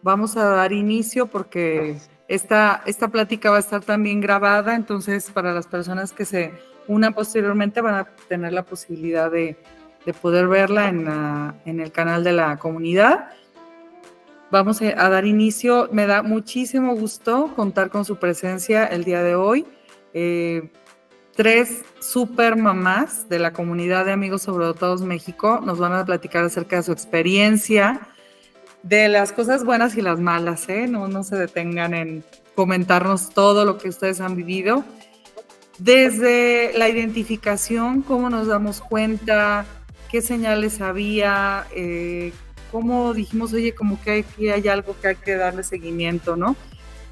vamos a dar inicio porque esta plática va a estar también grabada, entonces para las personas que se unan posteriormente van a tener la posibilidad de poder verla en el canal de la comunidad. Vamos a dar inicio. Me da muchísimo gusto contar con su presencia el día de hoy. 3 super mamás de la comunidad de Amigos Sobredotados México nos van a platicar acerca de su experiencia, de las cosas buenas y las malas, ¿eh? No se detengan en comentarnos todo lo que ustedes han vivido. Desde la identificación, cómo nos damos cuenta, qué señales había, cómo dijimos, oye, como que aquí hay algo que hay que darle seguimiento, ¿no?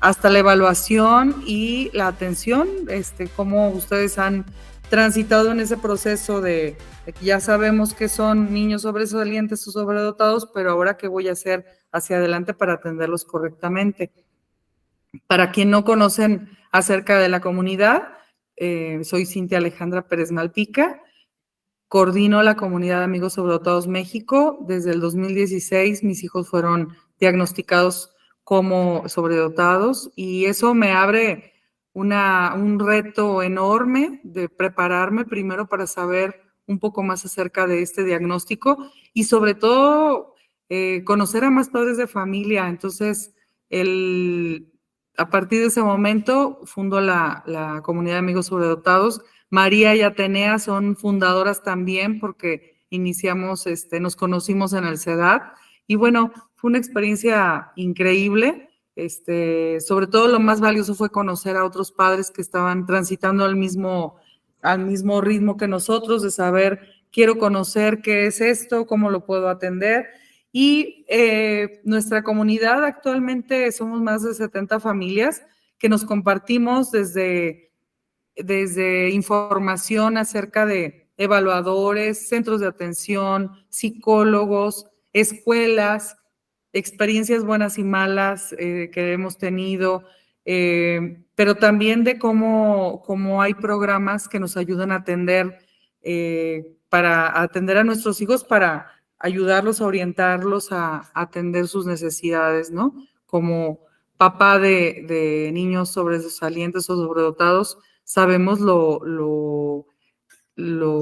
Hasta la evaluación y la atención, cómo ustedes han transitado en ese proceso de que ya sabemos que son niños sobresalientes o sobredotados, pero ahora qué voy a hacer hacia adelante para atenderlos correctamente. Para quien no conocen acerca de la comunidad, soy Cintia Alejandra Pérez Malpica, coordino la comunidad de Amigos Sobredotados México. Desde el 2016 mis hijos fueron diagnosticados como sobredotados y eso me abre un reto enorme de prepararme primero para saber un poco más acerca de este diagnóstico y sobre todo conocer a más padres de familia. Entonces, a partir de ese momento fundo la comunidad de Amigos Sobredotados. María y Atenea son fundadoras también porque iniciamos, nos conocimos en el CEDAT y bueno, fue una experiencia increíble. Sobre todo lo más valioso fue conocer a otros padres que estaban transitando al mismo ritmo que nosotros, de saber, quiero conocer qué es esto, cómo lo puedo atender. Y nuestra comunidad actualmente somos más de 70 familias que nos compartimos desde información acerca de evaluadores, centros de atención, psicólogos, escuelas, experiencias buenas y malas que hemos tenido, pero también de cómo hay programas que nos ayudan a atender, para atender a nuestros hijos, para ayudarlos a orientarlos a atender sus necesidades, ¿no? Como papá de niños sobresalientes o sobredotados, sabemos lo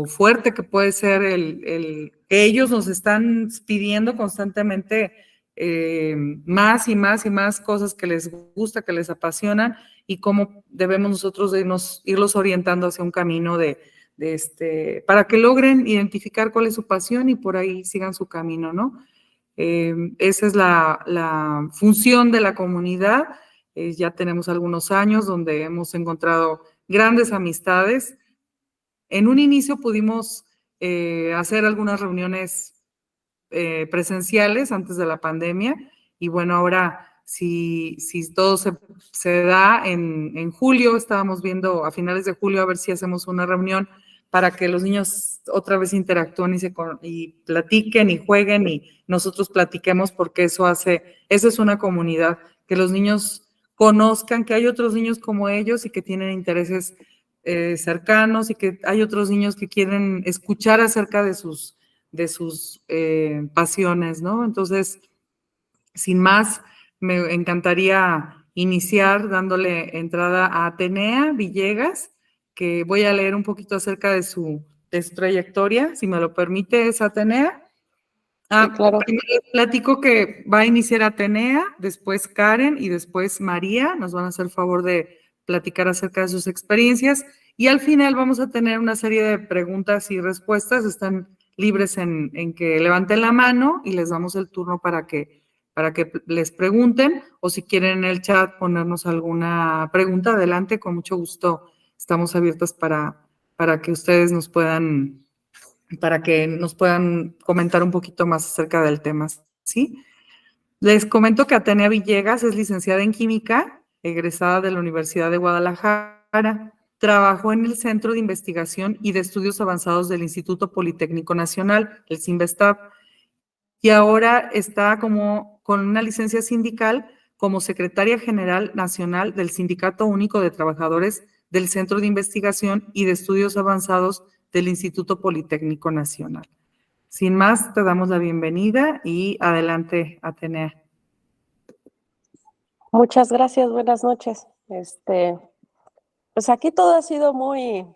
fuerte que puede ser que ellos nos están pidiendo constantemente más y más y más cosas que les gusta, que les apasionan y cómo debemos nosotros irlos orientando hacia un camino para que logren identificar cuál es su pasión y por ahí sigan su camino, ¿no? Esa es la función de la comunidad. Ya tenemos algunos años donde hemos encontrado grandes amistades. En un inicio pudimos hacer algunas reuniones presenciales antes de la pandemia y bueno, ahora si todo se da en julio, estábamos viendo a finales de julio a ver si hacemos una reunión para que los niños otra vez interactúen y platiquen y jueguen y nosotros platiquemos, porque eso es una comunidad, que los niños conozcan que hay otros niños como ellos y que tienen intereses cercanos y que hay otros niños que quieren escuchar acerca de sus pasiones, ¿no? Entonces, sin más, me encantaría iniciar dándole entrada a Atenea Villegas, que voy a leer un poquito acerca de su trayectoria, si me lo permite, es Atenea. Sí, claro. Primero platico que va a iniciar Atenea, después Karen y después María. Nos van a hacer favor de platicar acerca de sus experiencias y al final vamos a tener una serie de preguntas y respuestas. Están libres en que levanten la mano y les damos el turno para que les pregunten, o si quieren en el chat ponernos alguna pregunta, adelante, con mucho gusto. Estamos abiertas para que ustedes nos puedan comentar un poquito más acerca del tema, ¿sí? Les comento que Atenea Villegas es licenciada en Química, egresada de la Universidad de Guadalajara. Trabajó en el Centro de Investigación y de Estudios Avanzados del Instituto Politécnico Nacional, el CINVESTAB, y ahora está con una licencia sindical como secretaria general nacional del Sindicato Único de Trabajadores del Centro de Investigación y de Estudios Avanzados del Instituto Politécnico Nacional. Sin más, te damos la bienvenida y adelante, Atenea. Muchas gracias, buenas noches. Pues aquí todo ha sido muy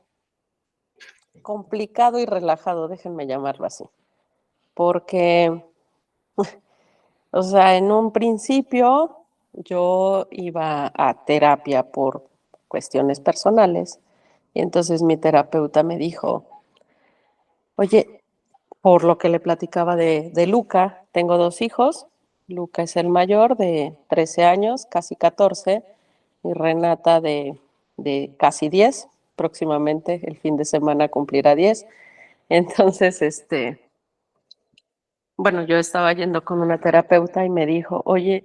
complicado y relajado, déjenme llamarlo así, porque, o sea, en un principio yo iba a terapia por cuestiones personales y entonces mi terapeuta me dijo, oye, por lo que le platicaba de Luca, tengo 2 hijos, Luca es el mayor de 13 años, casi 14, y Renata de casi 10, próximamente el fin de semana cumplirá 10. Entonces, bueno, yo estaba yendo con una terapeuta y me dijo, oye,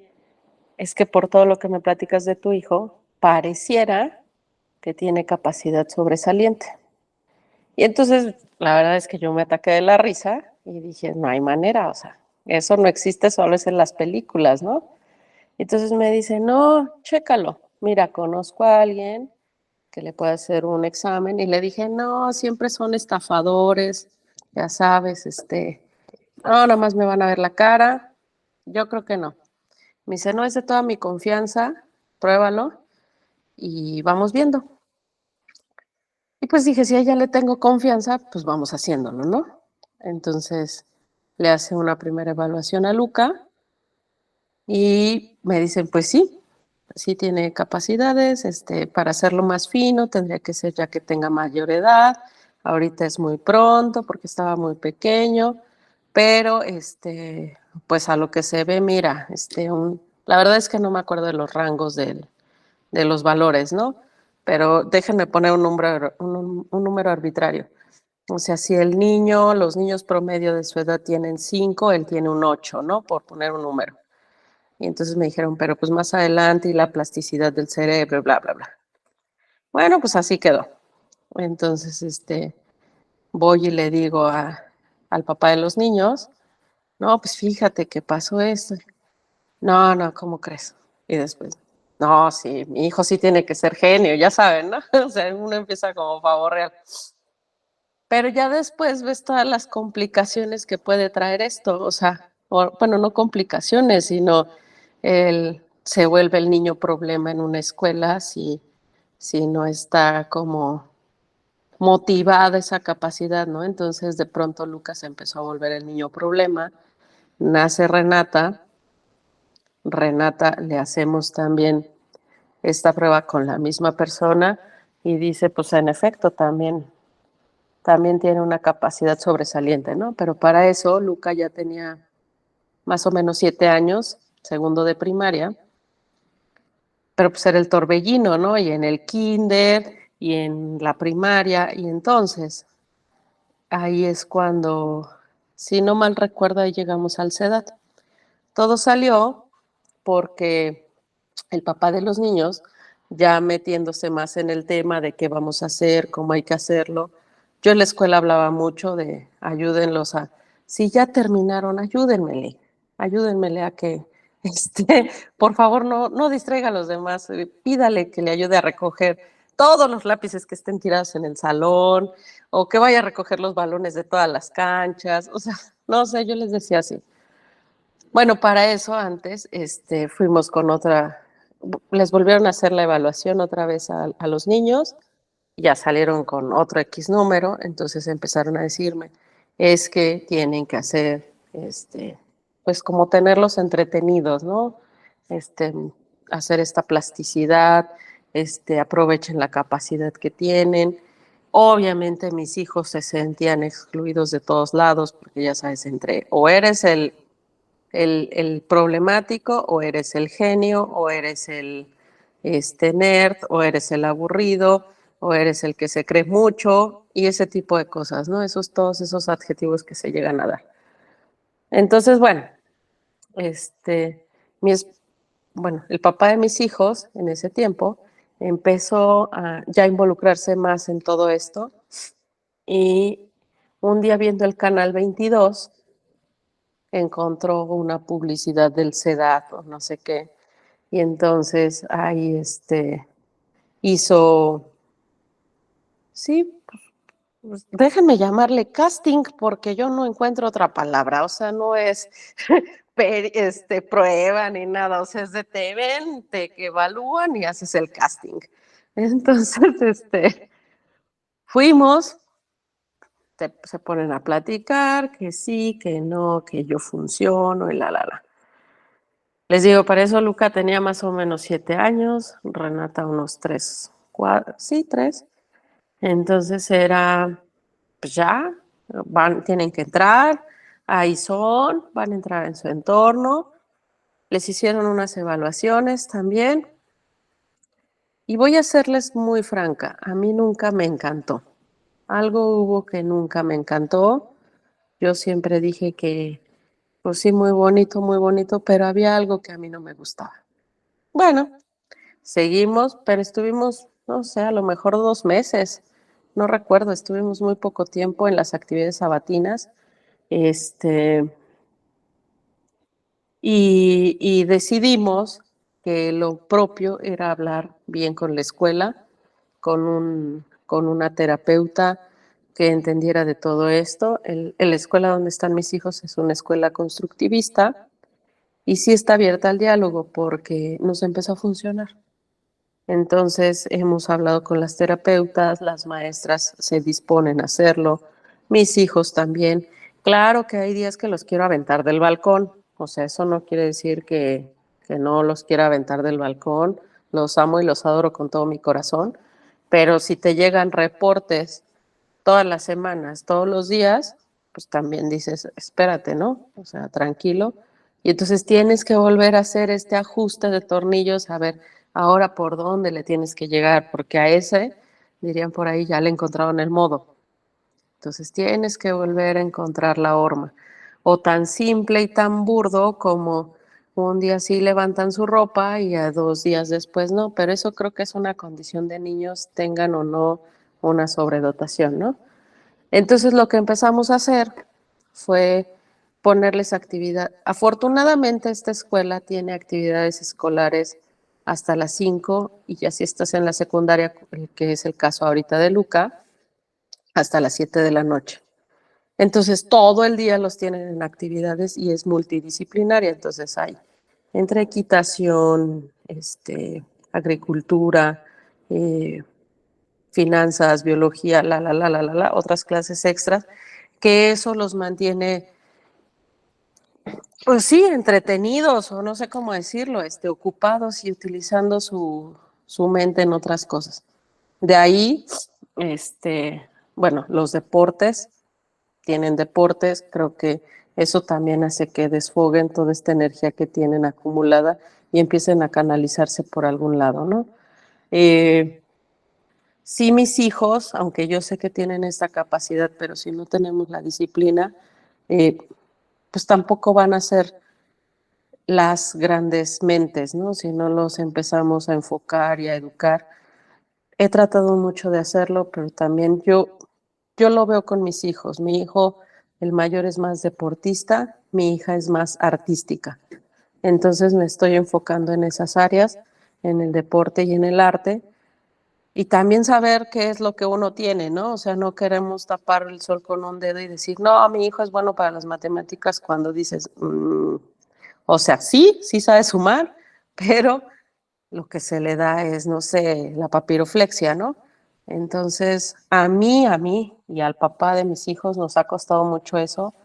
es que por todo lo que me platicas de tu hijo, pareciera que tiene capacidad sobresaliente. Y entonces, la verdad es que yo me ataqué de la risa y dije, no hay manera, o sea, eso no existe, solo es en las películas, ¿no? Entonces me dice, no, chécalo, mira, conozco a alguien que le puede hacer un examen y le dije, no, siempre son estafadores, ya sabes, no, nada más me van a ver la cara, yo creo que no. Me dice, no, es de toda mi confianza, pruébalo y vamos viendo. Y pues dije, si a ella le tengo confianza, pues vamos haciéndolo, ¿no? Entonces le hace una primera evaluación a Luca y me dicen, pues sí, sí tiene capacidades, para hacerlo más fino tendría que ser ya que tenga mayor edad. Ahorita es muy pronto porque estaba muy pequeño, pero pues a lo que se ve, mira, la verdad es que no me acuerdo de los rangos de los valores, ¿no? Pero déjenme poner un número arbitrario. O sea, si los niños promedio de su edad tienen 5, él tiene un 8, ¿no? Por poner un número. Y entonces me dijeron, pero pues más adelante y la plasticidad del cerebro, bla, bla, bla. Bueno, pues así quedó. Entonces, voy y le digo al papá de los niños, no, pues fíjate que pasó esto. No, no, ¿cómo crees? Y después, no, sí, mi hijo sí tiene que ser genio, ya saben, ¿no? O sea, uno empieza como favor real. Pero ya después ves todas las complicaciones que puede traer esto, o sea, bueno, no complicaciones, sino se vuelve el niño problema en una escuela si no está como motivada esa capacidad, ¿no? Entonces de pronto Lucas empezó a volver el niño problema, nace Renata, Renata le hacemos también esta prueba con la misma persona y dice, pues en efecto, también tiene una capacidad sobresaliente, ¿no? Pero para eso Luca ya tenía más o menos 7 años, segundo de primaria, pero pues era el torbellino, ¿no? Y en el kinder y en la primaria, y entonces ahí es cuando, si no mal recuerdo, ahí llegamos al CEDAT. Todo salió porque el papá de los niños, ya metiéndose más en el tema de qué vamos a hacer, cómo hay que hacerlo. Yo en la escuela hablaba mucho de ayúdenlos si ya terminaron, ayúdenmele a que, por favor, no distraiga a los demás, pídale que le ayude a recoger todos los lápices que estén tirados en el salón, o que vaya a recoger los balones de todas las canchas, o sea, no sé, yo les decía así. Bueno, para eso antes fuimos con les volvieron a hacer la evaluación otra vez a los niños, ya salieron con otro X número, entonces empezaron a decirme, es que tienen que hacer, pues como tenerlos entretenidos, ¿no? Este, hacer esta plasticidad, aprovechen la capacidad que tienen. Obviamente mis hijos se sentían excluidos de todos lados, porque ya sabes, o eres el problemático, o eres el genio, o eres el nerd, o eres el aburrido, o eres el que se cree mucho, y ese tipo de cosas, ¿no? Todos esos adjetivos que se llegan a dar. Entonces, bueno, este, mi es, bueno, el papá de mis hijos en ese tiempo empezó a ya involucrarse más en todo esto y un día viendo el canal 22 encontró una publicidad del SEDAT o no sé qué. Y entonces ahí hizo, sí, pues, déjenme llamarle casting porque yo no encuentro otra palabra, o sea, no es, prueba ni nada, o sea, es de te ven, te evalúan y haces el casting. Entonces, fuimos, se ponen a platicar, que sí, que no, que yo funciono y la. Les digo, para eso Luca tenía más o menos 7 años, Renata unos 3, 4, sí, 3. Entonces era, pues ya, tienen que entrar, ahí son, van a entrar en su entorno. Les hicieron unas evaluaciones también. Y voy a serles muy franca, a mí nunca me encantó. Algo hubo que nunca me encantó. Yo siempre dije que, pues sí, muy bonito, pero había algo que a mí no me gustaba. Bueno, seguimos, pero estuvimos, no sé, a lo mejor 2 meses. No recuerdo, estuvimos muy poco tiempo en las actividades sabatinas. Este, y decidimos que lo propio era hablar bien con la escuela, con una terapeuta que entendiera de todo esto. La escuela donde están mis hijos es una escuela constructivista y sí está abierta al diálogo porque nos empezó a funcionar. Entonces hemos hablado con las terapeutas, las maestras se disponen a hacerlo, mis hijos también. Claro que hay días que los quiero aventar del balcón, o sea, eso no quiere decir que no los quiera aventar del balcón, los amo y los adoro con todo mi corazón, pero si te llegan reportes todas las semanas, todos los días, pues también dices, espérate, ¿no? O sea, tranquilo. Y entonces tienes que volver a hacer este ajuste de tornillos, a ver ahora por dónde le tienes que llegar, porque a ese, dirían por ahí, ya le encontraron el modo. Entonces tienes que volver a encontrar la horma. O tan simple y tan burdo como un día sí levantan su ropa y a 2 días después no, pero eso creo que es una condición de niños, tengan o no una sobredotación, ¿no? Entonces lo que empezamos a hacer fue ponerles actividad. Afortunadamente esta escuela tiene actividades escolares hasta las 5 y ya si estás en la secundaria, que es el caso ahorita de Luca, hasta las 7 de la noche. Entonces todo el día los tienen en actividades y es multidisciplinaria. Entonces hay entre equitación, agricultura, eh, finanzas, biología, otras clases extras, que eso los mantiene, pues sí, entretenidos o no sé cómo decirlo, ocupados y utilizando su mente en otras cosas. De ahí, bueno, los deportes, tienen deportes, creo que eso también hace que desfoguen toda esta energía que tienen acumulada y empiecen a canalizarse por algún lado, ¿no? Sí, mis hijos, aunque yo sé que tienen esta capacidad, pero si no tenemos la disciplina, eh, pues tampoco van a ser las grandes mentes, ¿no? Si no los empezamos a enfocar y a educar. He tratado mucho de hacerlo, pero también yo lo veo con mis hijos. Mi hijo, el mayor, es más deportista, mi hija es más artística. Entonces me estoy enfocando en esas áreas, en el deporte y en el arte. Y también saber qué es lo que uno tiene, ¿no? O sea, no queremos tapar el sol con un dedo y decir, no, mi hijo es bueno para las matemáticas cuando dices, o sea, sí sabe sumar, pero lo que se le da es, no sé, la papiroflexia, ¿no? Entonces, a mí y al papá de mis hijos nos ha costado mucho eso,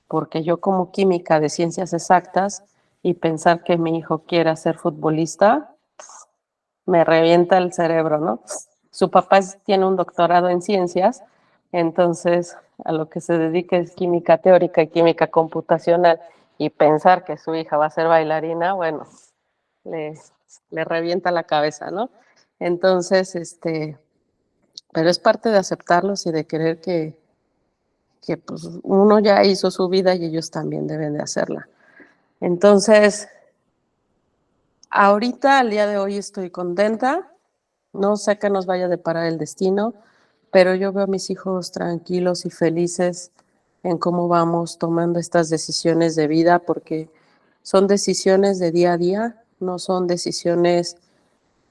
porque yo como química de ciencias exactas y pensar que mi hijo quiera ser futbolista, me revienta el cerebro, ¿no? Su papá tiene un doctorado en ciencias, entonces a lo que se dedica es química teórica y química computacional, y pensar que su hija va a ser bailarina, bueno, le, le revienta la cabeza, ¿no? Entonces, pero es parte de aceptarlos y de querer que pues, uno ya hizo su vida y ellos también deben de hacerla. Entonces, ahorita, al día de hoy, estoy contenta. No sé qué nos vaya a deparar el destino, pero yo veo a mis hijos tranquilos y felices en cómo vamos tomando estas decisiones de vida, porque son decisiones de día a día, no son decisiones.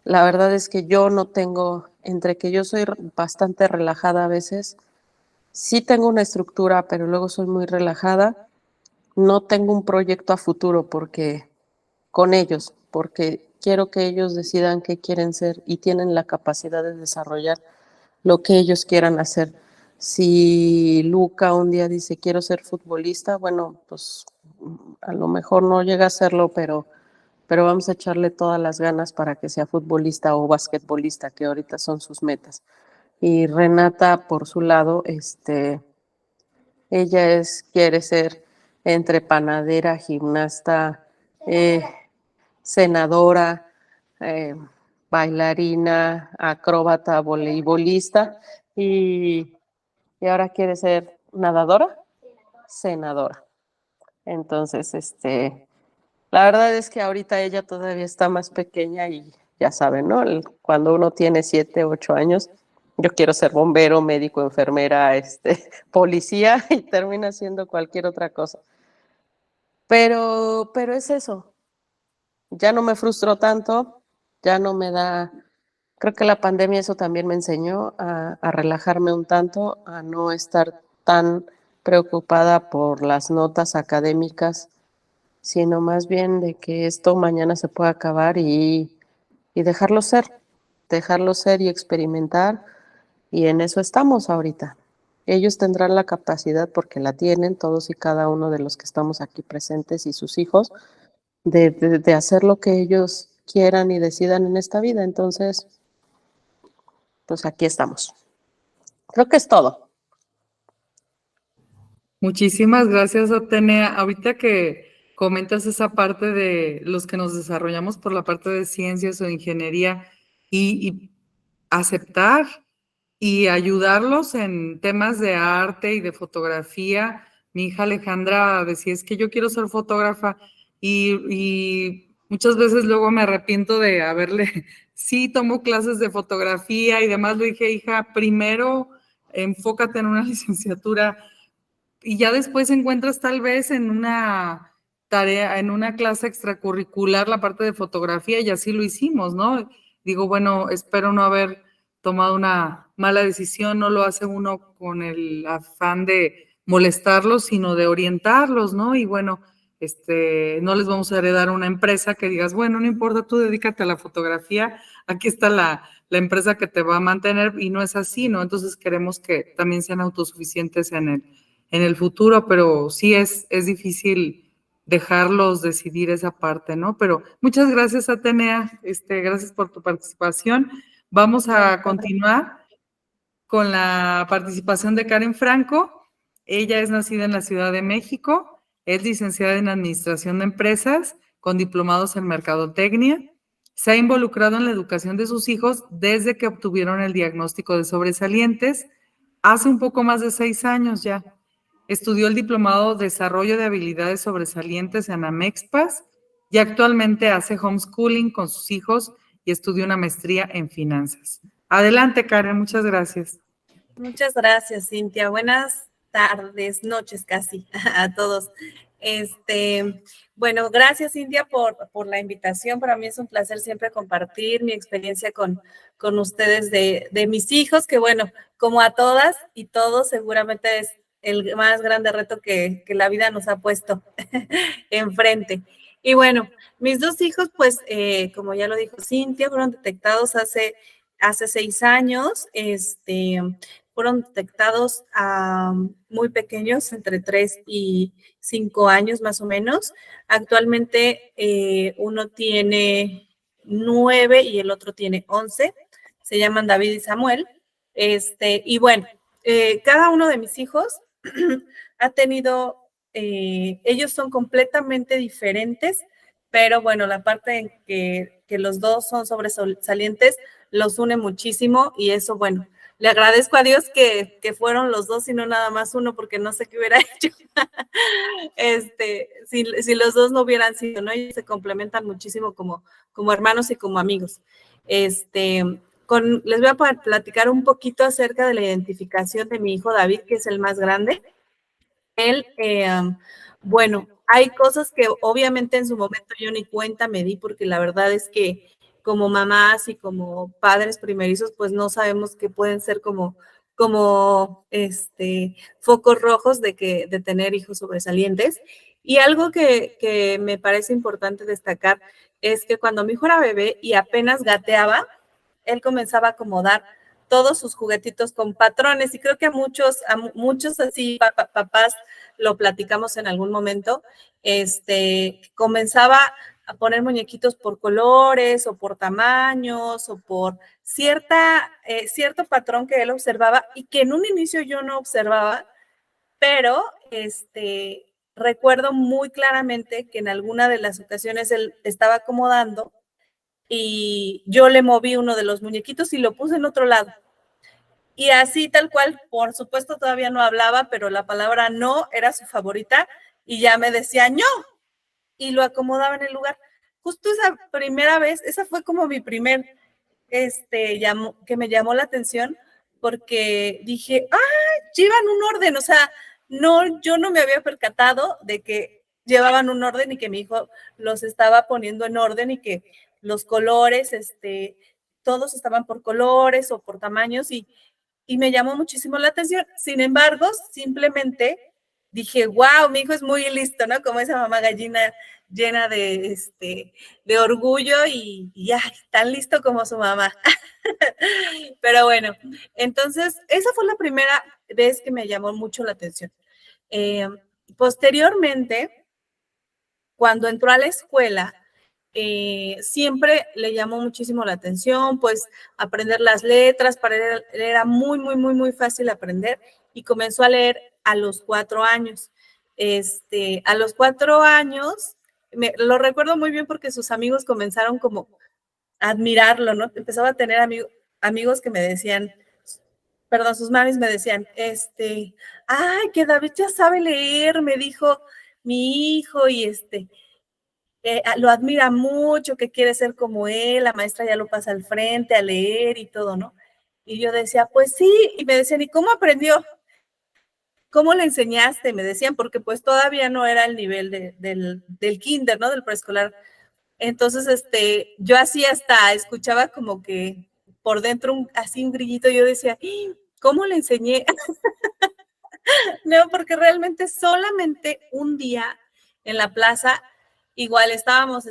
La verdad es que yo no tengo, entre que yo soy bastante relajada a veces, sí tengo una estructura, pero luego soy muy relajada. no tengo un proyecto a futuro con ellos, porque quiero que ellos decidan qué quieren ser y tienen la capacidad de desarrollar lo que ellos quieran hacer. Si Luca un día dice quiero ser futbolista, bueno, pues a lo mejor no llega a serlo, pero vamos a echarle todas las ganas para que sea futbolista o basquetbolista, que ahorita son sus metas. Y Renata, por su lado, quiere ser entre panadera, gimnasta, eh, senadora, eh, bailarina, acróbata, voleibolista y, y ahora quiere ser nadadora, senadora. Entonces, la verdad es que ahorita ella todavía está más pequeña y ya saben, ¿no? Cuando uno tiene 7, 8 años, yo quiero ser bombero, médico, enfermera, policía y termina siendo cualquier otra cosa. Pero es eso, ya no me frustró tanto, ya no me da, creo que la pandemia eso también me enseñó a relajarme un tanto, a no estar tan preocupada por las notas académicas, sino más bien de que esto mañana se pueda acabar y dejarlo ser y experimentar, y en eso estamos ahorita. Ellos tendrán la capacidad, porque la tienen todos y cada uno de los que estamos aquí presentes y sus hijos, de hacer lo que ellos quieran y decidan en esta vida. Entonces, pues aquí estamos. Creo que es todo. Muchísimas gracias, Atenea. Ahorita que comentas esa parte de los que nos desarrollamos por la parte de ciencias o ingeniería y aceptar y ayudarlos en temas de arte y de fotografía. Mi hija Alejandra decía, es que yo quiero ser fotógrafa y muchas veces luego me arrepiento de haberle, sí, tomo clases de fotografía y demás. Le dije, hija, primero enfócate en una licenciatura y ya después encuentras tal vez en una tarea, en una clase extracurricular la parte de fotografía y así lo hicimos, ¿no? Digo, bueno, espero no haber tomado una mala decisión, no lo hace uno con el afán de molestarlos, sino de orientarlos, ¿no? Y bueno, no les vamos a heredar una empresa que digas, bueno, no importa, tú dedícate a la fotografía, aquí está la empresa que te va a mantener y no es así, ¿no? Entonces queremos que también sean autosuficientes en el futuro, pero sí es difícil dejarlos decidir esa parte, ¿no? Pero muchas gracias, Atenea, gracias por tu participación. Vamos a continuar con la participación de Karen Franco. Ella es nacida en la Ciudad de México, es licenciada en Administración de Empresas, con diplomados en Mercadotecnia. Se ha involucrado en la educación de sus hijos desde que obtuvieron el diagnóstico de sobresalientes, hace un poco más de 6 años ya. Estudió el diplomado Desarrollo de Habilidades Sobresalientes en Amexpas y actualmente hace homeschooling con sus hijos y estudia una maestría en finanzas. Adelante, Karen, muchas gracias. Muchas gracias, Cintia. Buenas tardes, noches casi a todos. Bueno, gracias, Cintia, por la invitación. Para mí es un placer siempre compartir mi experiencia con ustedes de mis hijos, que bueno, como a todas y todos, seguramente es el más grande reto que la vida nos ha puesto enfrente. Y bueno, mis dos hijos, pues, como ya lo dijo Cintia, fueron detectados hace 6 años, fueron detectados muy pequeños, entre 3 y 5 años más o menos. Actualmente uno tiene 9 y el otro tiene 11. Se llaman David y Samuel. Y bueno, cada uno de mis hijos ha tenido, ellos son completamente diferentes, pero bueno, la parte en que los dos son sobresalientes los une muchísimo y eso, bueno, le agradezco a Dios que fueron los dos y no nada más uno, porque no sé qué hubiera hecho si los dos no hubieran sido, ¿no? Ellos se complementan muchísimo como hermanos y como amigos. Les voy a platicar un poquito acerca de la identificación de mi hijo David, que es el más grande. Él, bueno, hay cosas que obviamente en su momento yo ni cuenta me di, porque la verdad es que como mamás y como padres primerizos, pues no sabemos qué pueden ser como focos rojos de tener hijos sobresalientes. Y algo que me parece importante destacar es que cuando mi hijo era bebé y apenas gateaba, él comenzaba a acomodar todos sus juguetitos con patrones, y creo que a muchos así papás lo platicamos en algún momento, comenzaba a poner muñequitos por colores o por tamaños o por cierto patrón que él observaba y que en un inicio yo no observaba, pero recuerdo muy claramente que en alguna de las ocasiones él estaba acomodando y yo le moví uno de los muñequitos y lo puse en otro lado. Y así tal cual, por supuesto todavía no hablaba, pero la palabra no era su favorita y ya me decía no y lo acomodaba en el lugar. Justo esa primera vez, esa fue como mi primer, que me llamó la atención porque dije, llevan un orden, o sea, no, yo no me había percatado de que llevaban un orden y que mi hijo los estaba poniendo en orden y que los colores, todos estaban por colores o por tamaños y me llamó muchísimo la atención. Sin embargo, simplemente dije, wow, mi hijo es muy listo, ¿no? Como esa mamá gallina llena de orgullo y ay, tan listo como su mamá. Pero bueno, entonces esa fue la primera vez que me llamó mucho la atención. Posteriormente, cuando entró a la escuela, siempre le llamó muchísimo la atención, pues aprender las letras, para él era muy, muy, muy, muy fácil aprender y comenzó a leer a los 4 años. A los 4 años, lo recuerdo muy bien porque sus amigos comenzaron como a admirarlo, ¿no? Empezaba a tener amigos que me decían, perdón, sus mamis me decían, ay, que David ya sabe leer, me dijo mi hijo, y lo admira mucho, que quiere ser como él, la maestra ya lo pasa al frente a leer y todo, ¿no? Y yo decía, pues sí, y me decían, ¿y cómo aprendió? ¿Cómo le enseñaste? Me decían, porque pues todavía no era el nivel del kinder, ¿no? Del preescolar. Entonces, yo así hasta escuchaba como que por dentro así un grillito, yo decía, ¿cómo le enseñé? No, porque realmente solamente un día en la plaza, igual estábamos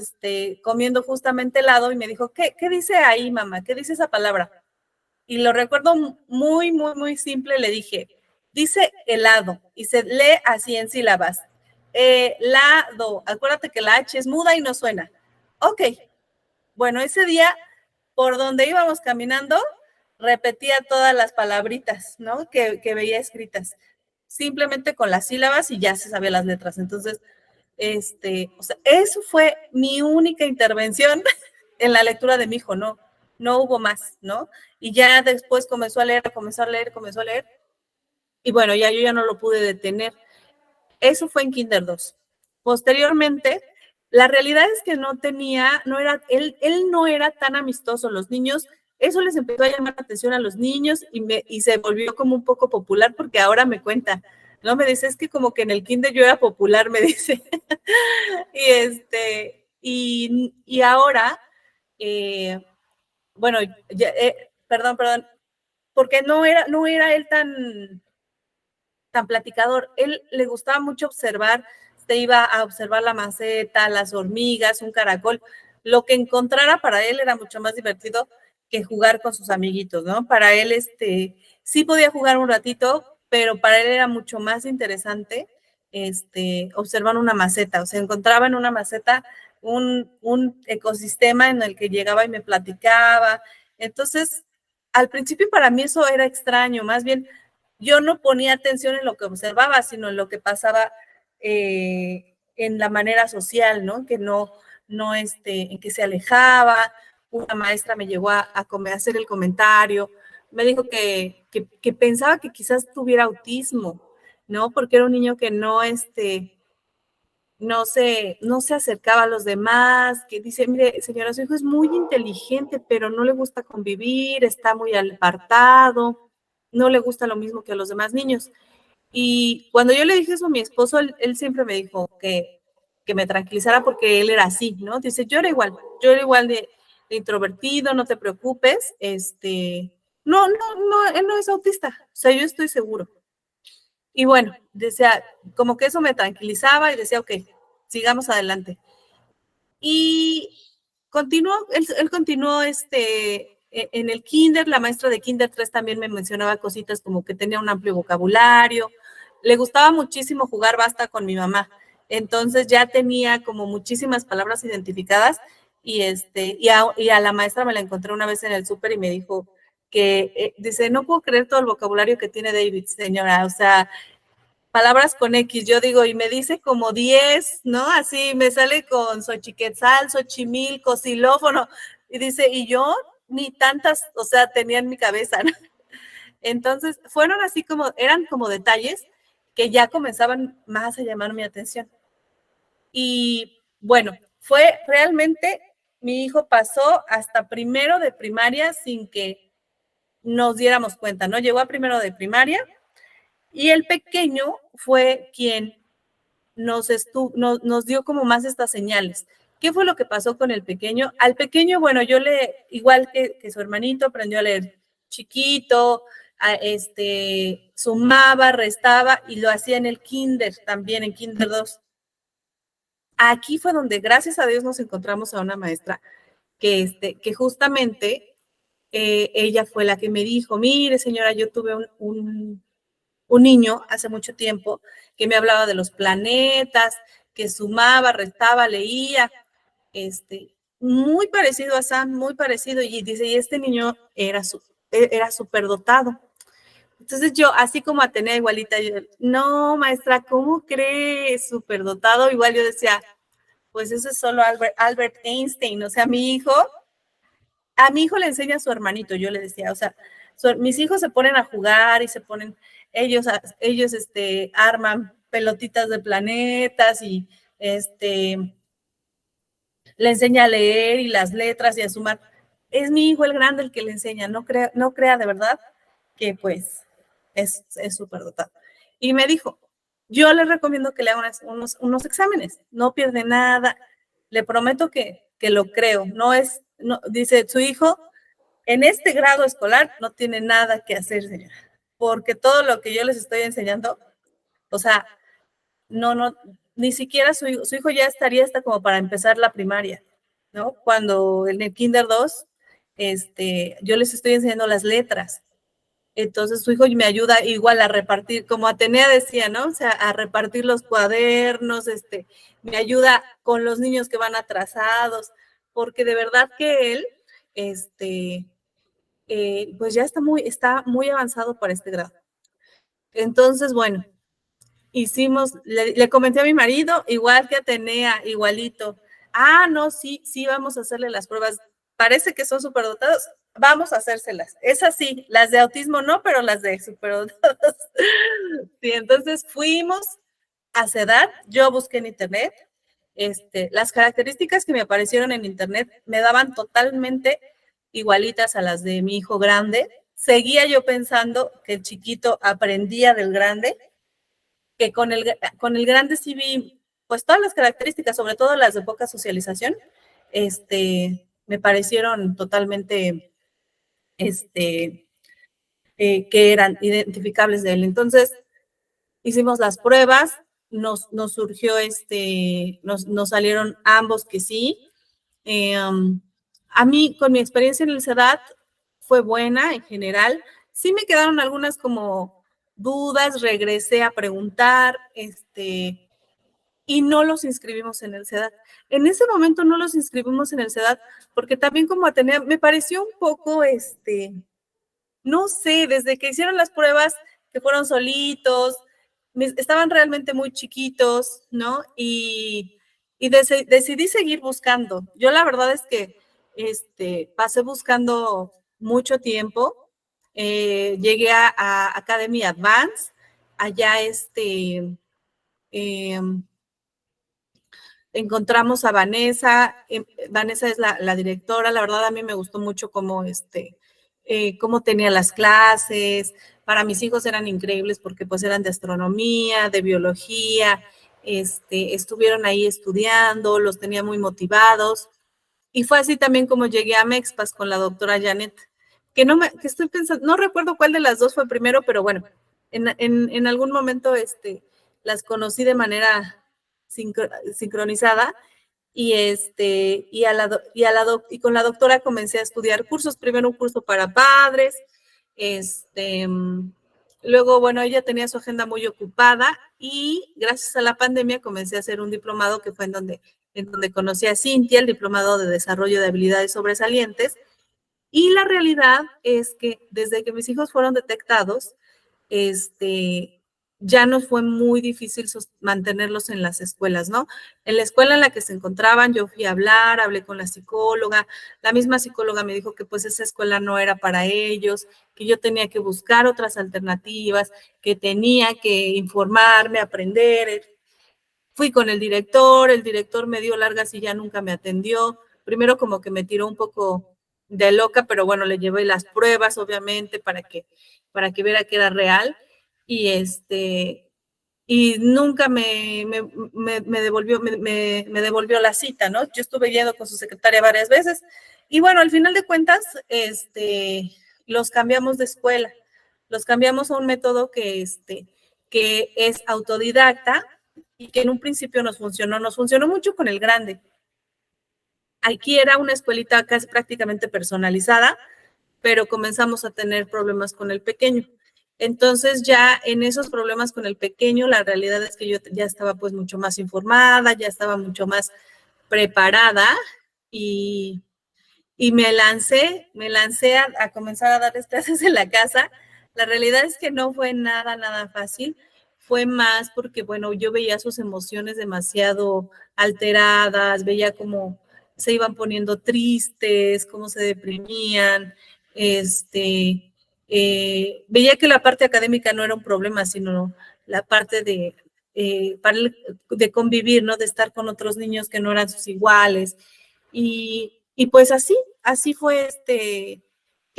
comiendo justamente helado y me dijo, ¿qué dice ahí, mamá? ¿Qué dice esa palabra? Y lo recuerdo muy, muy, muy simple. Le dije, dice helado y se lee así en sílabas. Lado, acuérdate que la H es muda y no suena. Ok, bueno, ese día, por donde íbamos caminando, repetía todas las palabritas, ¿no? Que veía escritas, simplemente con las sílabas y ya se sabía las letras. Entonces, o sea, eso fue mi única intervención en la lectura de mi hijo, no hubo más, ¿no? Y ya después comenzó a leer. Y bueno, ya yo ya no lo pude detener. Eso fue en Kinder 2. Posteriormente, la realidad es que él no era tan amistoso. Los niños, eso les empezó a llamar la atención a los niños y se volvió como un poco popular porque ahora me cuenta, ¿no? Me dice, es que como que en el kinder yo era popular, me dice. Y ahora, bueno, perdón, porque no era él tan platicador. Él le gustaba mucho observar, se iba a observar la maceta, las hormigas, un caracol. Lo que encontrara para él era mucho más divertido que jugar con sus amiguitos, ¿no? Para él, sí podía jugar un ratito, pero para él era mucho más interesante, observar una maceta. O sea, encontraba en una maceta un ecosistema en el que llegaba y me platicaba. Entonces, al principio para mí eso era extraño, más bien yo no ponía atención en lo que observaba, sino en lo que pasaba en la manera social, ¿no? Que en que se alejaba. Una maestra me llegó a hacer el comentario, me dijo que pensaba que quizás tuviera autismo, ¿no? Porque era un niño que no se acercaba a los demás, que dice, mire, señora, su hijo es muy inteligente, pero no le gusta convivir, está muy apartado, no le gusta lo mismo que a los demás niños. Y cuando yo le dije eso a mi esposo, él siempre me dijo que me tranquilizara porque él era así, ¿no? Dice, yo era igual de introvertido, no te preocupes, no, él no es autista, o sea, yo estoy seguro. Y bueno, decía, como que eso me tranquilizaba y decía, ok, sigamos adelante. Y continuó, él continuó en el kinder, la maestra de kinder 3 también me mencionaba cositas como que tenía un amplio vocabulario, le gustaba muchísimo jugar basta con mi mamá, entonces ya tenía como muchísimas palabras identificadas y a la maestra me la encontré una vez en el súper y me dijo que, dice, no puedo creer todo el vocabulario que tiene David, señora, o sea, palabras con X, yo digo, y me dice como 10, ¿no? Así me sale con Xochiquetzal, Xochimilco, xilófono, y dice, y yo ni tantas, o sea, tenía en mi cabeza, ¿no? Entonces, fueron así como, eran como detalles que ya comenzaban más a llamar mi atención. Y bueno, fue realmente, mi hijo pasó hasta primero de primaria sin que nos diéramos cuenta, ¿no? Llegó a primero de primaria y el pequeño fue quien nos dio como más estas señales. ¿Qué fue lo que pasó con el pequeño? Al pequeño, bueno, igual que su hermanito, aprendió a leer chiquito, sumaba, restaba y lo hacía en el kinder, también en kinder 2. Aquí fue donde, gracias a Dios, nos encontramos a una maestra que justamente ella fue la que me dijo, mire señora, yo tuve un niño hace mucho tiempo que me hablaba de los planetas, que sumaba, restaba, leía, muy parecido a Sam, muy parecido, y dice, y este niño era superdotado. Entonces yo, así como Atenea igualita, yo, no, maestra, ¿cómo cree superdotado? Igual yo decía, pues eso es solo Albert Einstein, o sea, a mi hijo le enseña a su hermanito, yo le decía, o sea, mis hijos se ponen a jugar y se ponen, ellos arman pelotitas de planetas y le enseña a leer y las letras y a sumar. Es mi hijo el grande el que le enseña, no crea de verdad que pues es súper dotado. Y me dijo, yo le recomiendo que le haga unos exámenes, no pierde nada, le prometo que lo creo, dice su hijo, en este grado escolar no tiene nada que hacer, señora, porque todo lo que yo les estoy enseñando, o sea, no, ni siquiera su hijo ya estaría hasta como para empezar la primaria, ¿no? Cuando en el Kinder 2, yo les estoy enseñando las letras. Entonces su hijo me ayuda igual a repartir, como Atenea decía, ¿no? O sea, a repartir los cuadernos, me ayuda con los niños que van atrasados, porque de verdad que él, pues ya está muy avanzado para este grado. Entonces, bueno, le comenté a mi marido, igual que Atenea, igualito. Ah, no, sí, vamos a hacerle las pruebas. Parece que son superdotados, vamos a hacérselas. Es así, las de autismo no, pero las de superdotados. Sí, entonces fuimos a CEDAT, yo busqué en internet, las características que me aparecieron en internet me daban totalmente igualitas a las de mi hijo grande. Seguía yo pensando que el chiquito aprendía del grande, que con el grande sí vi pues todas las características, sobre todo las de poca socialización, me parecieron totalmente que eran identificables de él. Entonces, hicimos las pruebas, nos surgió nos salieron ambos que sí. A mí, con mi experiencia en el CEDAT, fue buena en general. Sí me quedaron algunas como dudas, regresé a preguntar, y no los inscribimos en el CEDAT. En ese momento no los inscribimos en el CEDAT porque también como Atenea me pareció un poco, no sé, desde que hicieron las pruebas que fueron solitos, estaban realmente muy chiquitos, ¿no? Y decidí seguir buscando. Yo la verdad es que pasé buscando mucho tiempo. Llegué a Academy Advance, allá encontramos a Vanessa. Vanessa es la directora. La verdad a mí me gustó mucho cómo tenía las clases. Para mis hijos eran increíbles porque pues eran de astronomía, de biología, estuvieron ahí estudiando, los tenía muy motivados. Y fue así también como llegué a Mexpas con la doctora Janet, que estoy pensando, no recuerdo cuál de las dos fue primero, pero bueno, en algún momento las conocí de manera sincronizada y, y con la doctora comencé a estudiar cursos, primero un curso para padres, luego, bueno, ella tenía su agenda muy ocupada y gracias a la pandemia comencé a hacer un diplomado que fue en donde conocí a Cintia, el diplomado de desarrollo de habilidades sobresalientes. Y la realidad es que desde que mis hijos fueron detectados, ya nos fue muy difícil mantenerlos en las escuelas, ¿no? En la escuela en la que se encontraban, yo fui a hablar, hablé con la misma psicóloga me dijo que pues esa escuela no era para ellos, que yo tenía que buscar otras alternativas, que tenía que informarme, aprender. Fui con el director me dio largas y ya nunca me atendió. Primero como que me tiró un poco de loca, pero bueno, le llevé las pruebas, obviamente, para que viera que era real. Y y nunca me devolvió la cita, ¿no? Yo estuve yendo con su secretaria varias veces. Y bueno, al final de cuentas, los cambiamos de escuela. Los cambiamos a un método que es autodidacta, y que en un principio nos funcionó mucho con el grande. Aquí era una escuelita casi prácticamente personalizada, pero comenzamos a tener problemas con el pequeño. Entonces ya en esos problemas con el pequeño, la realidad es que yo ya estaba pues mucho más informada, ya estaba mucho más preparada y me lancé a comenzar a darles clases en la casa. La realidad es que no fue nada fácil. Fue más porque, bueno, yo veía sus emociones demasiado alteradas, veía cómo se iban poniendo tristes, cómo se deprimían. Veía que la parte académica no era un problema, sino la parte de convivir, ¿no? De estar con otros niños que no eran sus iguales. Y pues así fue que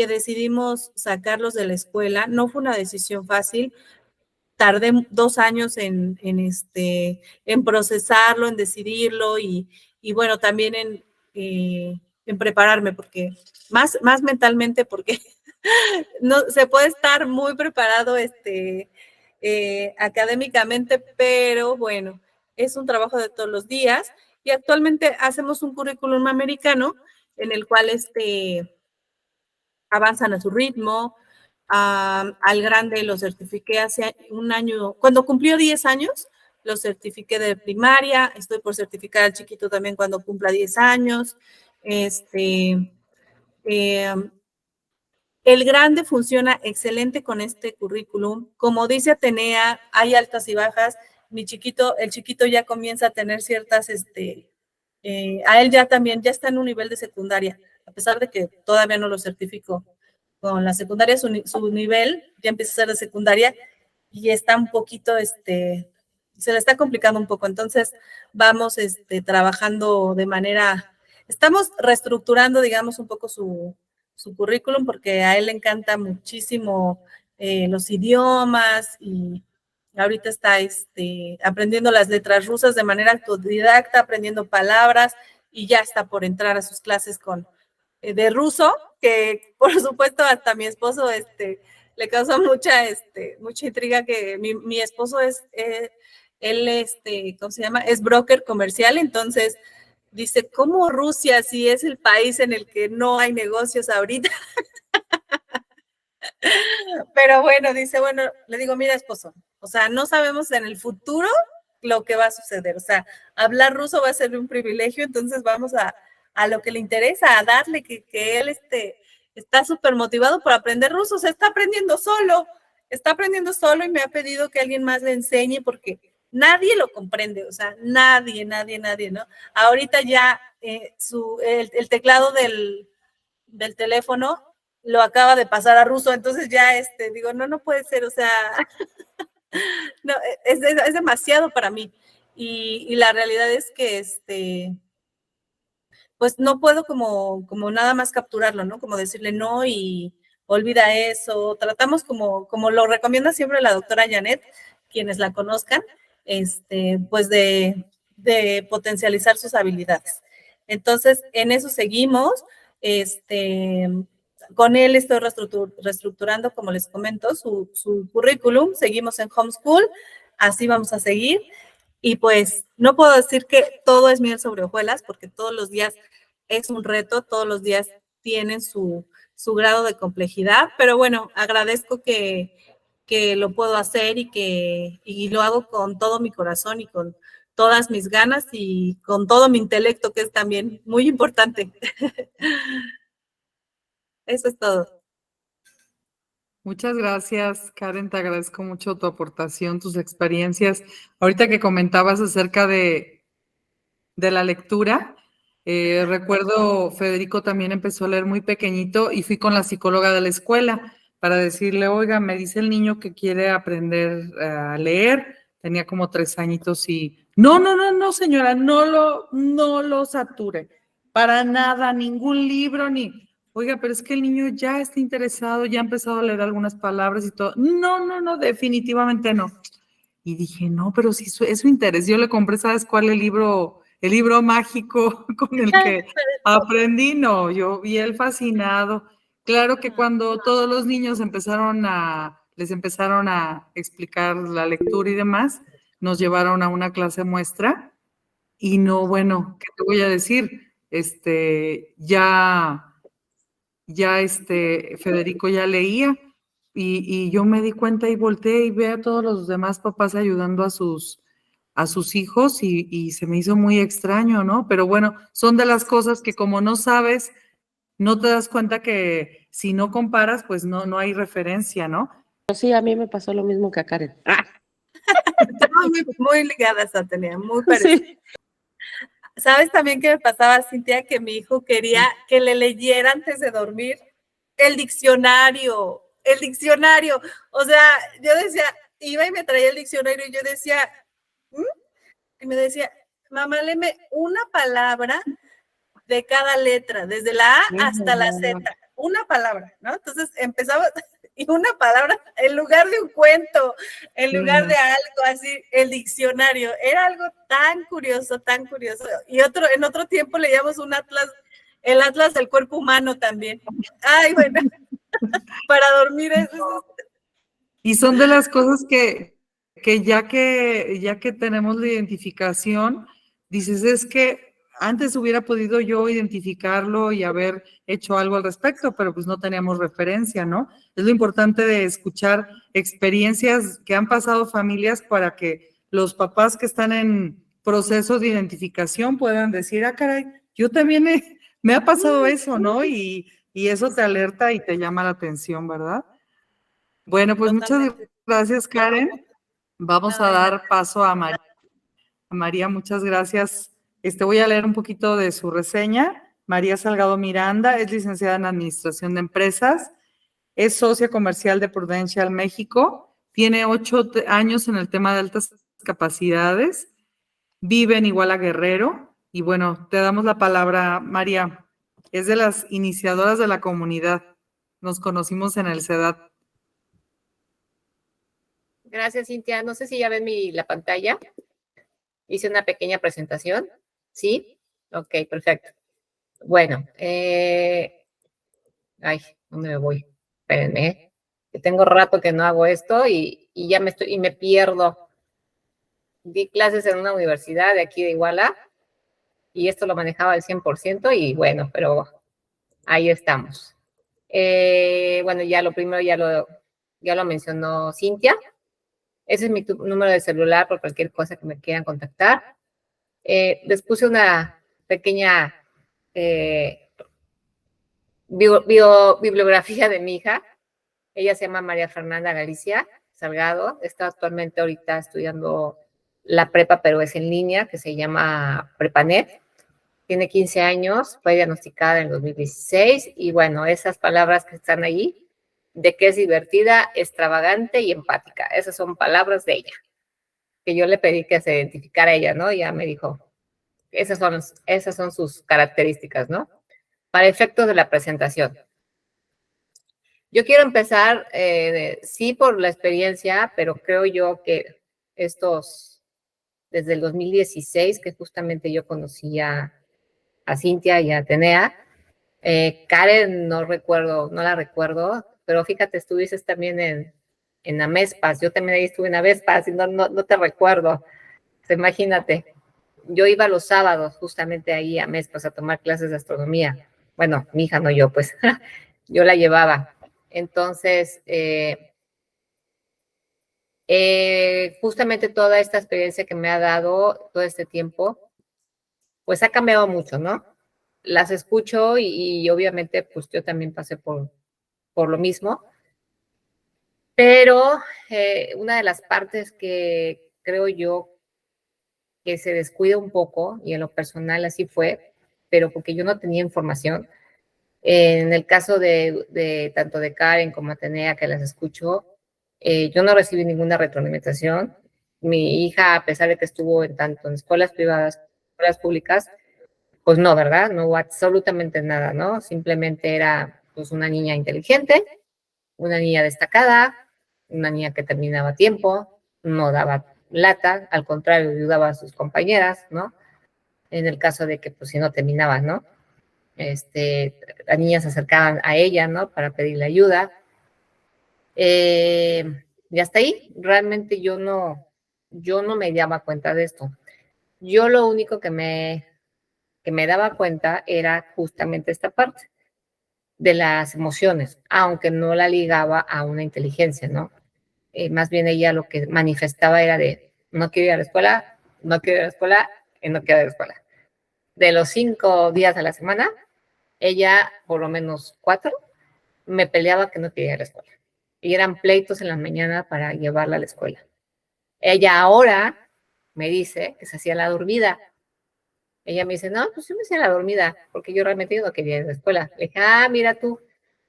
decidimos sacarlos de la escuela. No fue una decisión fácil. Tardé 2 años en procesarlo, en decidirlo y bueno, también en prepararme, porque más mentalmente, porque no se puede estar muy preparado académicamente, pero bueno, es un trabajo de todos los días y actualmente hacemos un currículum americano en el cual avanzan a su ritmo. Al grande lo certifiqué hace un año, cuando cumplió 10 años, lo certifiqué de primaria, estoy por certificar al chiquito también cuando cumpla 10 años. El grande funciona excelente con este currículum. Como dice Atenea, hay altas y bajas. El chiquito ya comienza a tener ciertas, a él ya también, ya está en un nivel de secundaria, a pesar de que todavía no lo certifico. Con la secundaria, su nivel ya empieza a ser de secundaria y está un poquito, se le está complicando un poco. Entonces, vamos trabajando estamos reestructurando, digamos, un poco su currículum, porque a él le encanta muchísimo los idiomas y ahorita está aprendiendo las letras rusas de manera autodidacta, aprendiendo palabras y ya está por entrar a sus clases de ruso, que por supuesto hasta mi esposo le causa mucha intriga, que mi esposo él ¿cómo se llama? Es broker comercial, entonces dice, ¿cómo Rusia si es el país en el que no hay negocios ahorita? Pero bueno, dice, bueno, le digo, mira, esposo, o sea, no sabemos en el futuro lo que va a suceder, o sea, hablar ruso va a ser un privilegio, entonces vamos a lo que le interesa, a darle que él está súper motivado por aprender ruso, se está aprendiendo solo y me ha pedido que alguien más le enseñe porque nadie lo comprende, o sea, nadie, ¿no? Ahorita ya el teclado del teléfono lo acaba de pasar a ruso, entonces ya digo, no puede ser, o sea, no, es demasiado para mí. Y la realidad es que pues no puedo como nada más capturarlo, ¿no? Como decirle no y olvida eso. Tratamos como lo recomienda siempre la doctora Janet, quienes la conozcan, pues de potencializar sus habilidades. Entonces, en eso seguimos. con él estoy reestructurando, como les comento, su currículum. Seguimos en homeschool, así vamos a seguir. Y pues no puedo decir que todo es miel sobre hojuelas, porque todos los días es un reto, todos los días tienen su grado de complejidad, pero bueno, agradezco que lo puedo hacer y lo hago con todo mi corazón y con todas mis ganas y con todo mi intelecto, que es también muy importante. Eso es todo. Muchas gracias, Karen. Te agradezco mucho tu aportación, tus experiencias. Ahorita que comentabas acerca de la lectura, recuerdo Federico también empezó a leer muy pequeñito y fui con la psicóloga de la escuela para decirle, oiga, me dice el niño que quiere aprender a leer. Tenía como 3 añitos y no, señora, no lo sature. Para nada, ningún libro, ni. Oiga, pero es que el niño ya está interesado, ya ha empezado a leer algunas palabras y todo. No, definitivamente no. Y dije, no, pero si es su interés. Yo le compré, ¿sabes cuál? El libro mágico con el que aprendí. No, yo vi él fascinado. Claro que cuando todos los niños les empezaron a explicar la lectura y demás, nos llevaron a una clase muestra. Y no, bueno, ¿qué te voy a decir? Federico ya leía y yo me di cuenta y volteé y ve a todos los demás papás ayudando a sus hijos y se me hizo muy extraño, ¿no? Pero bueno, son de las cosas que como no sabes, no te das cuenta que si no comparas, pues no hay referencia, ¿no? Sí, a mí me pasó lo mismo que a Karen. Estamos muy ligadas a Tania, muy parecidas. Sí. ¿Sabes también qué me pasaba, Cintia? Que mi hijo quería que le leyera antes de dormir el diccionario. O sea, yo decía, iba y me traía el diccionario y yo decía, y me decía, mamá, léeme una palabra de cada letra, desde la A hasta la Z, una palabra, ¿no? Entonces empezaba, y una palabra, en lugar de un cuento, en lugar de algo así, el diccionario, era algo tan curioso, tan curioso. Y en otro tiempo leíamos un atlas, el atlas del cuerpo humano también. Ay, bueno, para dormir es. Y son de las cosas que ya que tenemos la identificación, dices, es que antes hubiera podido yo identificarlo y haber hecho algo al respecto, pero pues no teníamos referencia, ¿no? Es lo importante de escuchar experiencias que han pasado familias para que los papás que están en proceso de identificación puedan decir, ah, caray, yo también me ha pasado eso, ¿no? Y eso te alerta y te llama la atención, ¿verdad? Bueno, pues muchas gracias, Karen. Vamos a dar paso a María. María, muchas gracias. Voy a leer un poquito de su reseña. María Salgado Miranda es licenciada en Administración de Empresas, es socia comercial de Prudential México, tiene 8 años en el tema de altas capacidades, vive en Iguala Guerrero y bueno, te damos la palabra, María. Es de las iniciadoras de la comunidad. Nos conocimos en el CEDAT. Gracias, Cintia. No sé si ya ven la pantalla. Hice una pequeña presentación. ¿Sí? Ok, perfecto. Bueno, ¿dónde me voy? Espérenme, que tengo rato que no hago esto y ya me pierdo. Di clases en una universidad de aquí de Iguala y esto lo manejaba al 100% y bueno, pero ahí estamos. Bueno, ya lo primero ya lo mencionó Cintia. Ese es mi número de celular por cualquier cosa que me quieran contactar. Les puse una pequeña bibliografía de mi hija. Ella se llama María Fernanda Galicia Salgado. Está actualmente ahorita estudiando la prepa, pero es en línea, que se llama Prepanet. Tiene 15 años, fue diagnosticada en 2016 y bueno, esas palabras que están ahí, de que es divertida, extravagante y empática. Esas son palabras de ella, que yo le pedí que se identificara ella, ¿no? Y ya me dijo, esas son sus características, ¿no? Para efectos de la presentación. Yo quiero empezar, sí, por la experiencia, pero creo yo que desde el 2016, que justamente yo conocí a Cintia y a Atenea, Karen, no recuerdo, no la recuerdo, pero fíjate, estuviste también en Amespas. Yo también ahí estuve en Amespas y no te recuerdo. O sea, imagínate, yo iba los sábados justamente ahí a Amespas a tomar clases de astronomía. Bueno, mi hija no yo, pues yo la llevaba. Entonces, justamente toda esta experiencia que me ha dado todo este tiempo, pues ha cambiado mucho, ¿no? Las escucho y obviamente pues yo también pasé por lo mismo, pero una de las partes que creo yo que se descuida un poco, y en lo personal así fue, pero porque yo no tenía información, en el caso de tanto de Karen como Atenea, que las escucho, yo no recibí ninguna retroalimentación. Mi hija, a pesar de que estuvo tanto en escuelas privadas, escuelas públicas, pues no, ¿verdad? No hubo absolutamente nada, ¿no? Simplemente era pues una niña inteligente, una niña destacada, una niña que terminaba a tiempo, no daba lata, al contrario, ayudaba a sus compañeras, ¿no? En el caso de que pues si no terminaba, ¿no? Las niñas se acercaban a ella, ¿no? Para pedirle ayuda. Y hasta ahí, realmente yo no me daba cuenta de esto. Yo lo único que me daba cuenta era justamente esta parte de las emociones, aunque no la ligaba a una inteligencia, ¿no? Más bien ella lo que manifestaba era de, no quiero ir a la escuela, no quiero ir a la escuela, y no quiero ir a la escuela. De los 5 días a la semana, ella, por lo menos 4, me peleaba que no quería ir a la escuela. Y eran pleitos en la mañana para llevarla a la escuela. Ella ahora me dice que se hacía la dormida. Ella me dice, no, pues yo me hacía la dormida, porque yo realmente no quería ir a la escuela. Le dije, mira tú.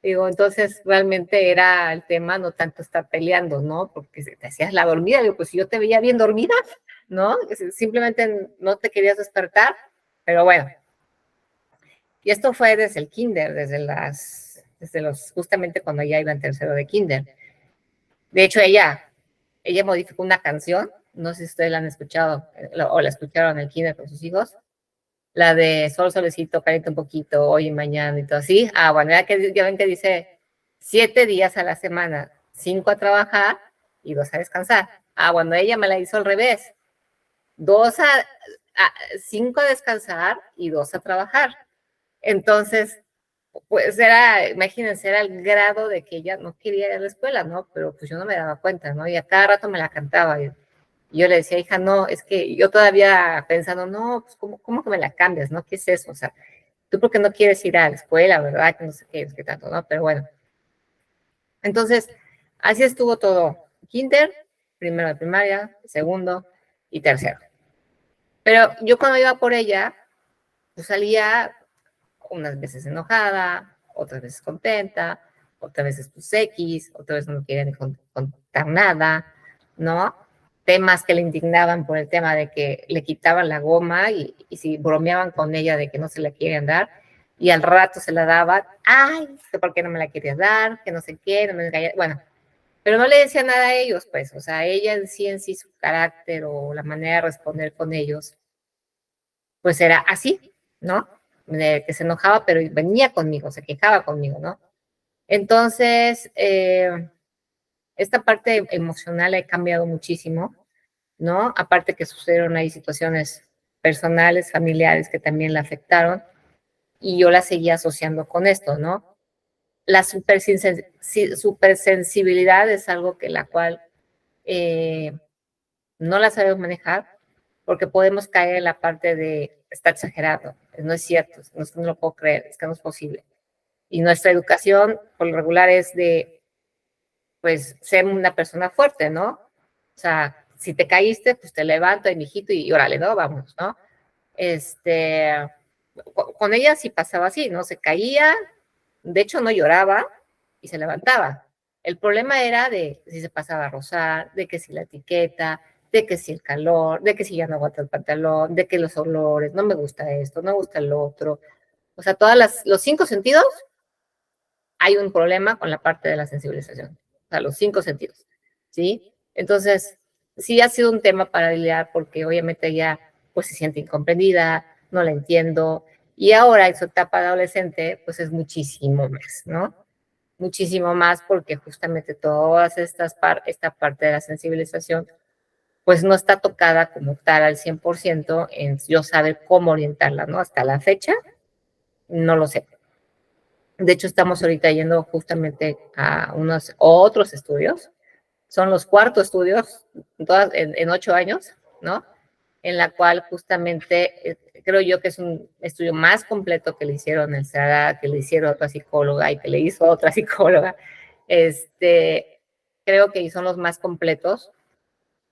Digo, entonces realmente era el tema no tanto estar peleando, ¿no? Porque te hacías la dormida. Digo, pues si yo te veía bien dormida, ¿no? Simplemente no te querías despertar, pero bueno. Y esto fue desde el kinder, justamente cuando ya iba en tercero de kinder. De hecho, ella modificó una canción, no sé si ustedes la han escuchado o la escucharon en el kinder con sus hijos, la de Sol, Solecito, calienta un poquito, hoy y mañana y todo así. Bueno, ya ven que dice 7 días a la semana, 5 a trabajar y 2 a descansar. Bueno, ella me la hizo al revés, 5 a descansar y 2 a trabajar. Entonces, pues imagínense, era el grado de que ella no quería ir a la escuela, ¿no? Pero pues yo no me daba cuenta, ¿no? Y a cada rato me la cantaba. Y yo le decía, hija, no, es que yo todavía pensando, no, pues ¿cómo que me la cambias, no? ¿Qué es eso? O sea, tú porque no quieres ir a la escuela, ¿verdad? Que no sé qué, es que tanto, ¿no? Pero bueno. Entonces, así estuvo todo. Kinder, primero de primaria, segundo y tercero. Pero yo cuando iba por ella, pues salía unas veces enojada, otras veces contenta, otras veces pues X, otras veces no quería ni contar nada, ¿no? Temas que le indignaban por el tema de que le quitaban la goma y si bromeaban con ella de que no se la querían dar, y al rato se la daban, que por qué no me la querías dar, que no sé qué, no me engañas, bueno, pero no le decía nada a ellos, pues, o sea, ella en sí, su carácter o la manera de responder con ellos, pues era así, ¿no? De que se enojaba, pero venía conmigo, se quejaba conmigo, ¿no? Entonces, esta parte emocional ha cambiado muchísimo, ¿no? Aparte que sucedieron ahí situaciones personales, familiares que también la afectaron, y yo la seguía asociando con esto, ¿no? La supersensibilidad es algo que la cual no la sabemos manejar, porque podemos caer en la parte de está exagerado, no es cierto, no lo puedo creer, es que no es posible. Y nuestra educación, por lo regular, es de, pues, ser una persona fuerte, ¿no? O sea, si te caíste, pues te levanto, mijito, y órale, ¿no? Vamos, ¿no? Con ella sí pasaba así, ¿no? Se caía, de hecho no lloraba y se levantaba. El problema era de si se pasaba a rozar, de que si la etiqueta, de que si el calor, de que si ya no aguanta el pantalón, de que los olores, no me gusta esto, no me gusta el otro. O sea, los 5 sentidos, hay un problema con la parte de la sensibilización. O sea, los 5 sentidos, ¿sí? Entonces, sí ha sido un tema para lidiar porque obviamente ella pues se siente incomprendida, no la entiendo, Y ahora en su etapa de adolescente, pues es muchísimo más, ¿no? Muchísimo más porque justamente todas esta parte de la sensibilización, pues no está tocada como tal al 100% en yo saber cómo orientarla, ¿no? Hasta la fecha, no lo sé. De hecho, estamos ahorita yendo justamente a unos otros estudios. Son los cuartos estudios en 8 años, ¿no? En la cual justamente creo yo que es un estudio más completo que le hicieron el SADA, que le hicieron otra psicóloga y que le hizo otra psicóloga. Creo que son los más completos.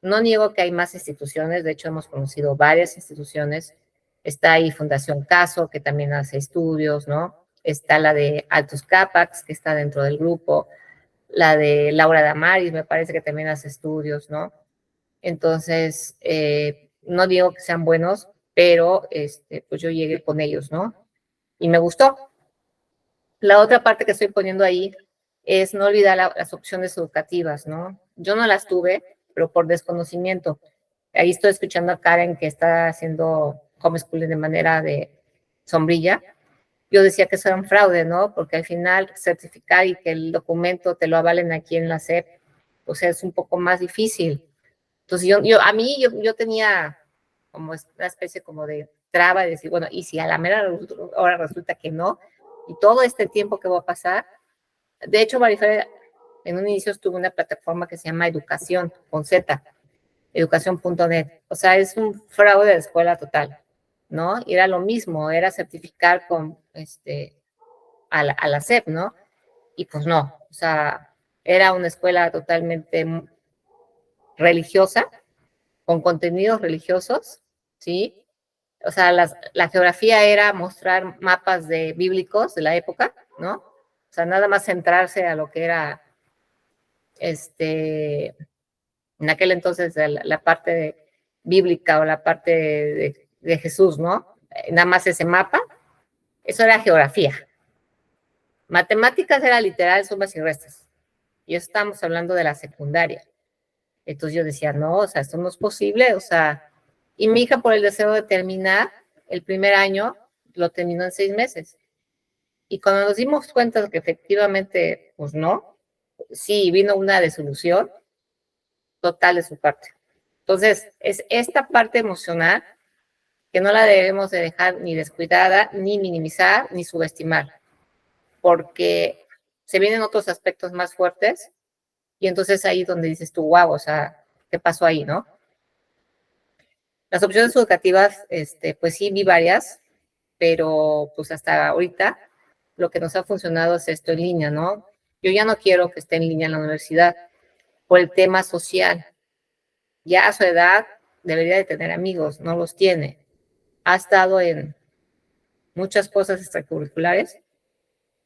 No niego que hay más instituciones, de hecho hemos conocido varias instituciones. Está ahí Fundación Caso, que también hace estudios, ¿no? Está la de Altos Capax, que está dentro del grupo. La de Laura Damaris, me parece que también hace estudios, ¿no? Entonces, no digo que sean buenos, pero pues yo llegué con ellos, ¿no? Y me gustó. La otra parte que estoy poniendo ahí es no olvidar las opciones educativas, ¿no? Yo no las tuve, pero por desconocimiento. Ahí estoy escuchando a Karen que está haciendo homeschooling de manera de sombrilla. Yo decía que eso era un fraude, ¿no? Porque al final certificar y que el documento te lo avalen aquí en la SEP, pues es un poco más difícil. Entonces yo tenía como una especie como de traba de decir, bueno, y si a la mera hora resulta que no, y todo este tiempo que va a pasar, de hecho, Marifer, en un inicio estuvo una plataforma que se llama Educación, con Z, educación.net. O sea, es un fraude de escuela total, ¿no? Y era lo mismo, era certificar con, a la SEP, ¿no? Y pues no, o sea, era una escuela totalmente religiosa, con contenidos religiosos, ¿sí? O sea, la geografía era mostrar mapas bíblicos de la época, ¿no? O sea, nada más centrarse a lo que era, en aquel entonces, la parte bíblica o la parte de Jesús, ¿no? Nada más ese mapa, eso era geografía. Matemáticas era literal, sumas y restas. Y eso estamos hablando de la secundaria. Entonces yo decía, no, o sea, esto no es posible, o sea, y mi hija por el deseo de terminar el primer año, lo terminó en 6 meses. Y cuando nos dimos cuenta de que efectivamente, pues no, sí, vino una desilusión total de su parte. Entonces, es esta parte emocional que no la debemos de dejar ni descuidada, ni minimizar, ni subestimar, porque se vienen otros aspectos más fuertes y entonces ahí donde dices tú, wow, o sea, ¿qué pasó ahí, no? Las opciones educativas, pues sí vi varias, pero pues hasta ahorita lo que nos ha funcionado es esto en línea, ¿no? Yo ya no quiero que esté en línea en la universidad por el tema social. Ya a su edad debería de tener amigos, no los tiene. Ha estado en muchas cosas extracurriculares,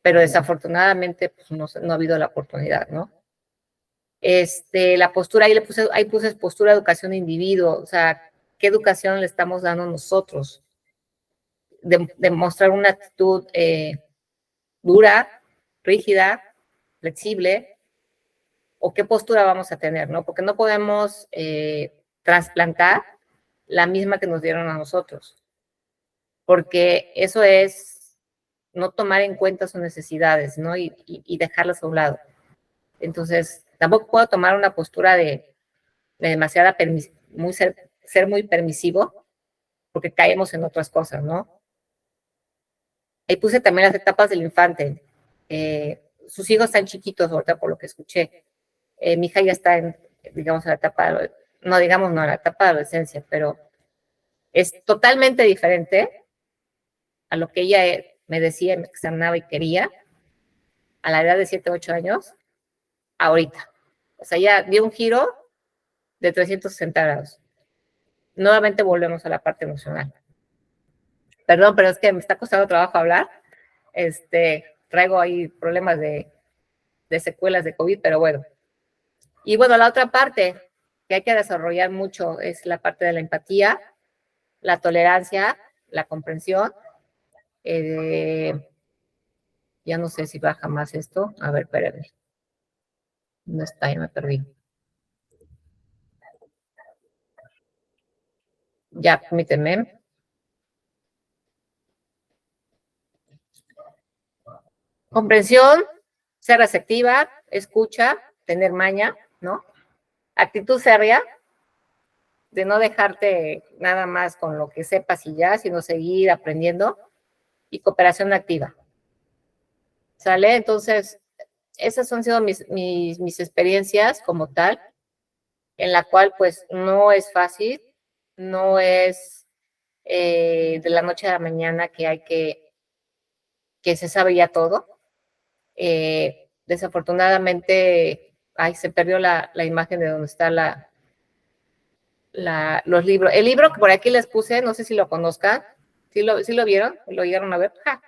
pero desafortunadamente pues no ha habido la oportunidad, ¿no? La postura, ahí puse postura, educación de individuo, o sea, ¿qué educación le estamos dando nosotros? De mostrar una actitud dura, rígida, flexible, o qué postura vamos a tener, ¿no? Porque no podemos trasplantar la misma que nos dieron a nosotros, porque eso es no tomar en cuenta sus necesidades, ¿no? Y dejarlas a un lado. Entonces, tampoco puedo tomar una postura de demasiada ser muy permisivo, porque caemos en otras cosas, ¿no? Ahí puse también las etapas del infante. Sus hijos están chiquitos ahorita, por lo que escuché. Mi hija ya está en, digamos, la etapa, no digamos, no, la etapa de adolescencia, pero es totalmente diferente a lo que ella me decía, me externaba y quería a la edad de 7, 8 años, ahorita. O sea, ya dio un giro de 360 grados. Nuevamente volvemos a la parte emocional. Perdón, pero es que me está costando trabajo hablar. Traigo ahí problemas de secuelas de COVID, pero bueno. Y bueno, la otra parte que hay que desarrollar mucho es la parte de la empatía, la tolerancia, la comprensión. Ya no sé si baja más esto. A ver, espérenme. ¿Dónde está? Ya me perdí. Ya, permíteme. Comprensión, ser receptiva, escucha, tener maña, ¿no? Actitud férrea, de no dejarte nada más con lo que sepas y ya, sino seguir aprendiendo. Y cooperación activa. ¿Sale? Entonces, esas han sido mis experiencias como tal, en la cual pues no es fácil, no es de la noche a la mañana que hay que se sabe ya todo. Desafortunadamente, se perdió la imagen de donde está los libros. El libro que por aquí les puse, no sé si lo conozcan, ¿sí lo vieron? ¿Lo llegaron a ver? ¡Ja!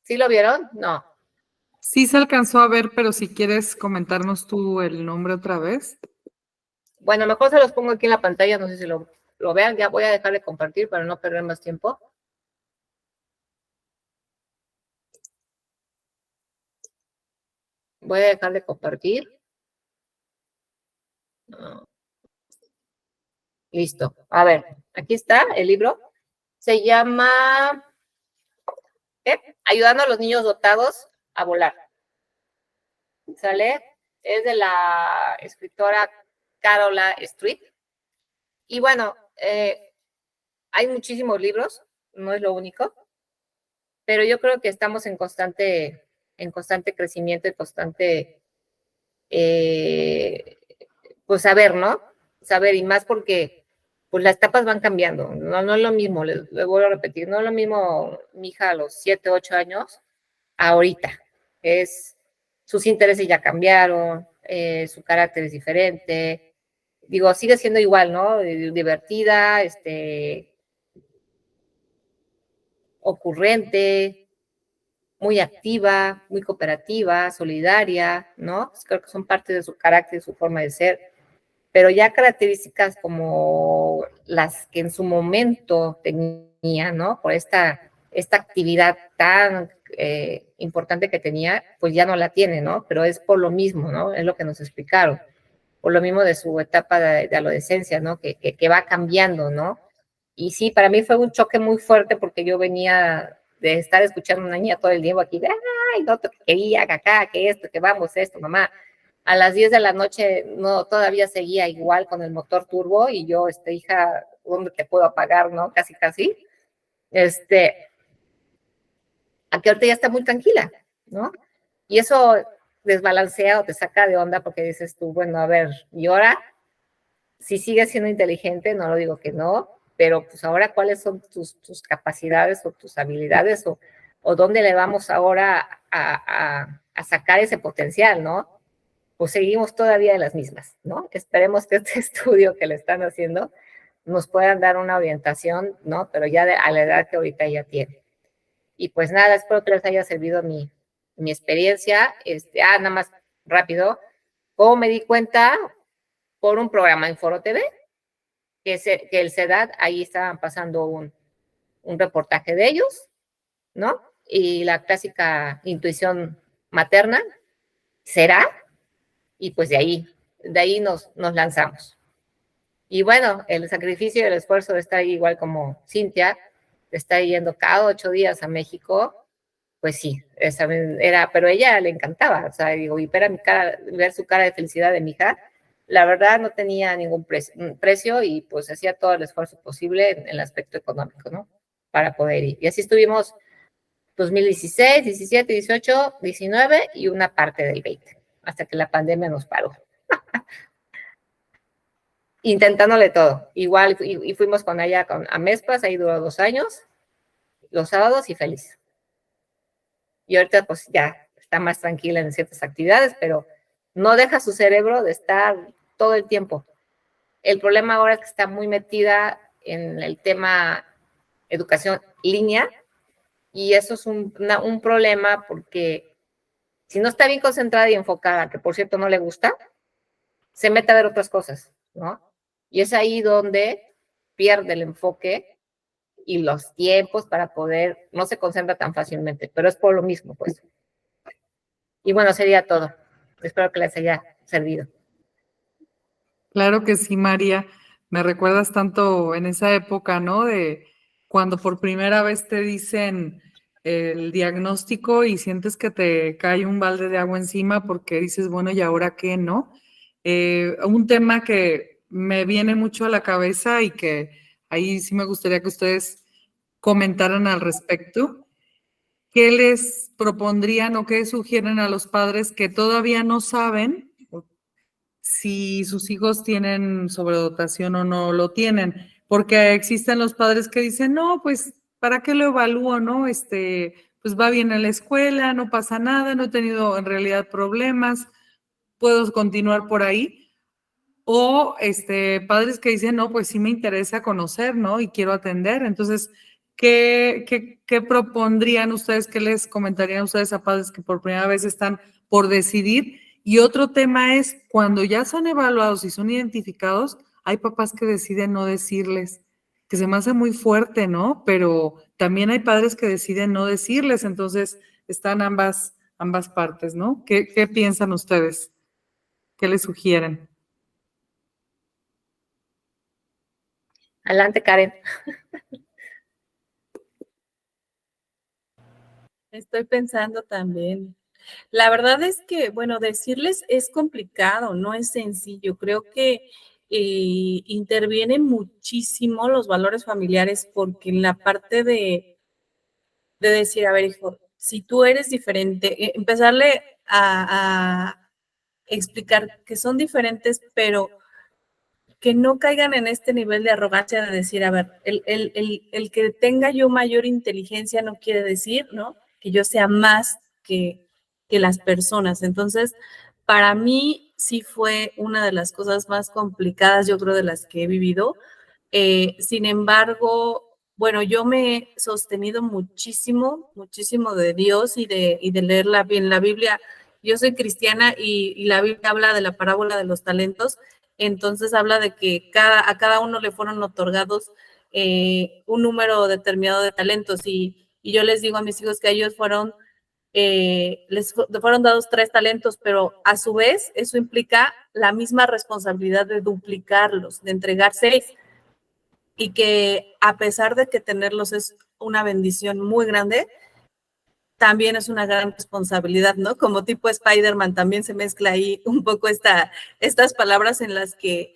¿Sí lo vieron? No. Sí se alcanzó a ver, pero si quieres comentarnos tú el nombre otra vez. Bueno, mejor se los pongo aquí en la pantalla, no sé si lo vean, ya voy a dejar de compartir para no perder más tiempo. Voy a dejar de compartir. Listo. A ver, aquí está el libro. Se llama Ayudando a los niños dotados a volar. ¿Sale? Es de la escritora Carola Street. Y bueno, hay muchísimos libros, no es lo único, pero yo creo que estamos en constante crecimiento y constante, pues saber, ¿no? Saber, y más porque pues las etapas van cambiando, no es lo mismo, les vuelvo a repetir, no es lo mismo mi hija a los 7, 8 años ahorita, sus intereses ya cambiaron, su carácter es diferente, digo, sigue siendo igual, ¿no? Divertida, ocurrente, muy activa, muy cooperativa, solidaria, ¿no? Creo que son parte de su carácter, de su forma de ser, pero ya características como las que en su momento tenía, ¿no? Por esta actividad tan importante que tenía, pues ya no la tiene, ¿no? Pero es por lo mismo, ¿no? Es lo que nos explicaron, por lo mismo de su etapa de adolescencia, ¿no? Que va cambiando, ¿no? Y sí, para mí fue un choque muy fuerte porque yo venía de estar escuchando a una niña todo el tiempo aquí, de, ay, no, que quería, que acá, que esto, que vamos, esto, mamá. A las 10 de la noche no, todavía seguía igual con el motor turbo y yo, hija, ¿dónde te puedo apagar, no? Casi, casi. A que ahorita ya está muy tranquila, ¿no? Y eso desbalancea o te saca de onda porque dices tú, bueno, a ver, ¿y ahora? Si sigues siendo inteligente, no lo digo que no, pero pues ahora cuáles son tus capacidades o tus habilidades o dónde le vamos ahora a sacar ese potencial, ¿no? Pues seguimos todavía de las mismas, ¿no? Esperemos que este estudio que le están haciendo nos puedan dar una orientación, ¿no? Pero ya a la edad que ahorita ya tiene. Y pues nada, espero que les haya servido mi experiencia. Nada más rápido, ¿cómo me di cuenta? Por un programa en Foro TV, que el CEDAT, ahí estaban pasando un reportaje de ellos, ¿no? Y la clásica intuición materna, ¿será? Y pues de ahí nos lanzamos. Y bueno, el sacrificio y el esfuerzo de estar ahí igual como Cintia, de estar yendo cada 8 días a México, pues sí, pero a ella le encantaba, o sea, digo, y ver su cara de felicidad de mi hija, la verdad no tenía ningún precio y pues hacía todo el esfuerzo posible en el aspecto económico, ¿no? Para poder ir. Y así estuvimos 2016, 17, 18, 19 y una parte del 20, hasta que la pandemia nos paró. Intentándole todo. Igual, y fuimos con ella a Mespas, ahí duró 2 años, los sábados y feliz. Y ahorita pues ya está más tranquila en ciertas actividades, pero no deja su cerebro de estar todo el tiempo. El problema ahora es que está muy metida en el tema educación línea y eso es un problema porque si no está bien concentrada y enfocada, que por cierto no le gusta, se mete a ver otras cosas, ¿no? Y es ahí donde pierde el enfoque y los tiempos para poder, no se concentra tan fácilmente, pero es por lo mismo, pues. Y bueno, sería todo. Espero que les haya servido. Claro que sí, María. Me recuerdas tanto en esa época, ¿no? De cuando por primera vez te dicen el diagnóstico y sientes que te cae un balde de agua encima porque dices, bueno, ¿y ahora qué, no? Un tema que me viene mucho a la cabeza y que ahí sí me gustaría que ustedes comentaran al respecto. ¿Qué les propondrían o qué sugieren a los padres que todavía no saben si sus hijos tienen sobredotación o no lo tienen? Porque existen los padres que dicen, no, pues, ¿para qué lo evalúo, no? Pues va bien en la escuela, no pasa nada, no he tenido en realidad problemas, puedo continuar por ahí. O padres que dicen, no, pues sí me interesa conocer, ¿no? Y quiero atender. Entonces, ¿qué propondrían ustedes? ¿Qué les comentarían ustedes a padres que por primera vez están por decidir? Y otro tema es, cuando ya son evaluados y son identificados, hay papás que deciden no decirles, que se me hace muy fuerte, ¿no? Pero también hay padres que deciden no decirles. Entonces, están ambas partes, ¿no? ¿Qué piensan ustedes? ¿Qué les sugieren? Adelante, Karen. Estoy pensando también. La verdad es que, bueno, decirles es complicado, no es sencillo. Creo que intervienen muchísimo los valores familiares porque en la parte de decir, a ver, hijo, si tú eres diferente, empezarle a explicar que son diferentes, pero que no caigan en este nivel de arrogancia de decir, a ver, el que tenga yo mayor inteligencia no quiere decir, ¿no? Que yo sea más que las personas. Entonces, para mí sí fue una de las cosas más complicadas, yo creo, de las que he vivido. Sin embargo, bueno, yo me he sostenido muchísimo, muchísimo de Dios y de leerla bien. La Biblia, yo soy cristiana y la Biblia habla de la parábola de los talentos, entonces habla de que a cada uno le fueron otorgados un número determinado de talentos y yo les digo a mis hijos que a ellos les fueron dados 3 talentos, pero a su vez eso implica la misma responsabilidad de duplicarlos, de entregar 6 y que a pesar de que tenerlos es una bendición muy grande, también es una gran responsabilidad, ¿no? Como tipo Spider-Man también se mezcla ahí un poco estas palabras en las que,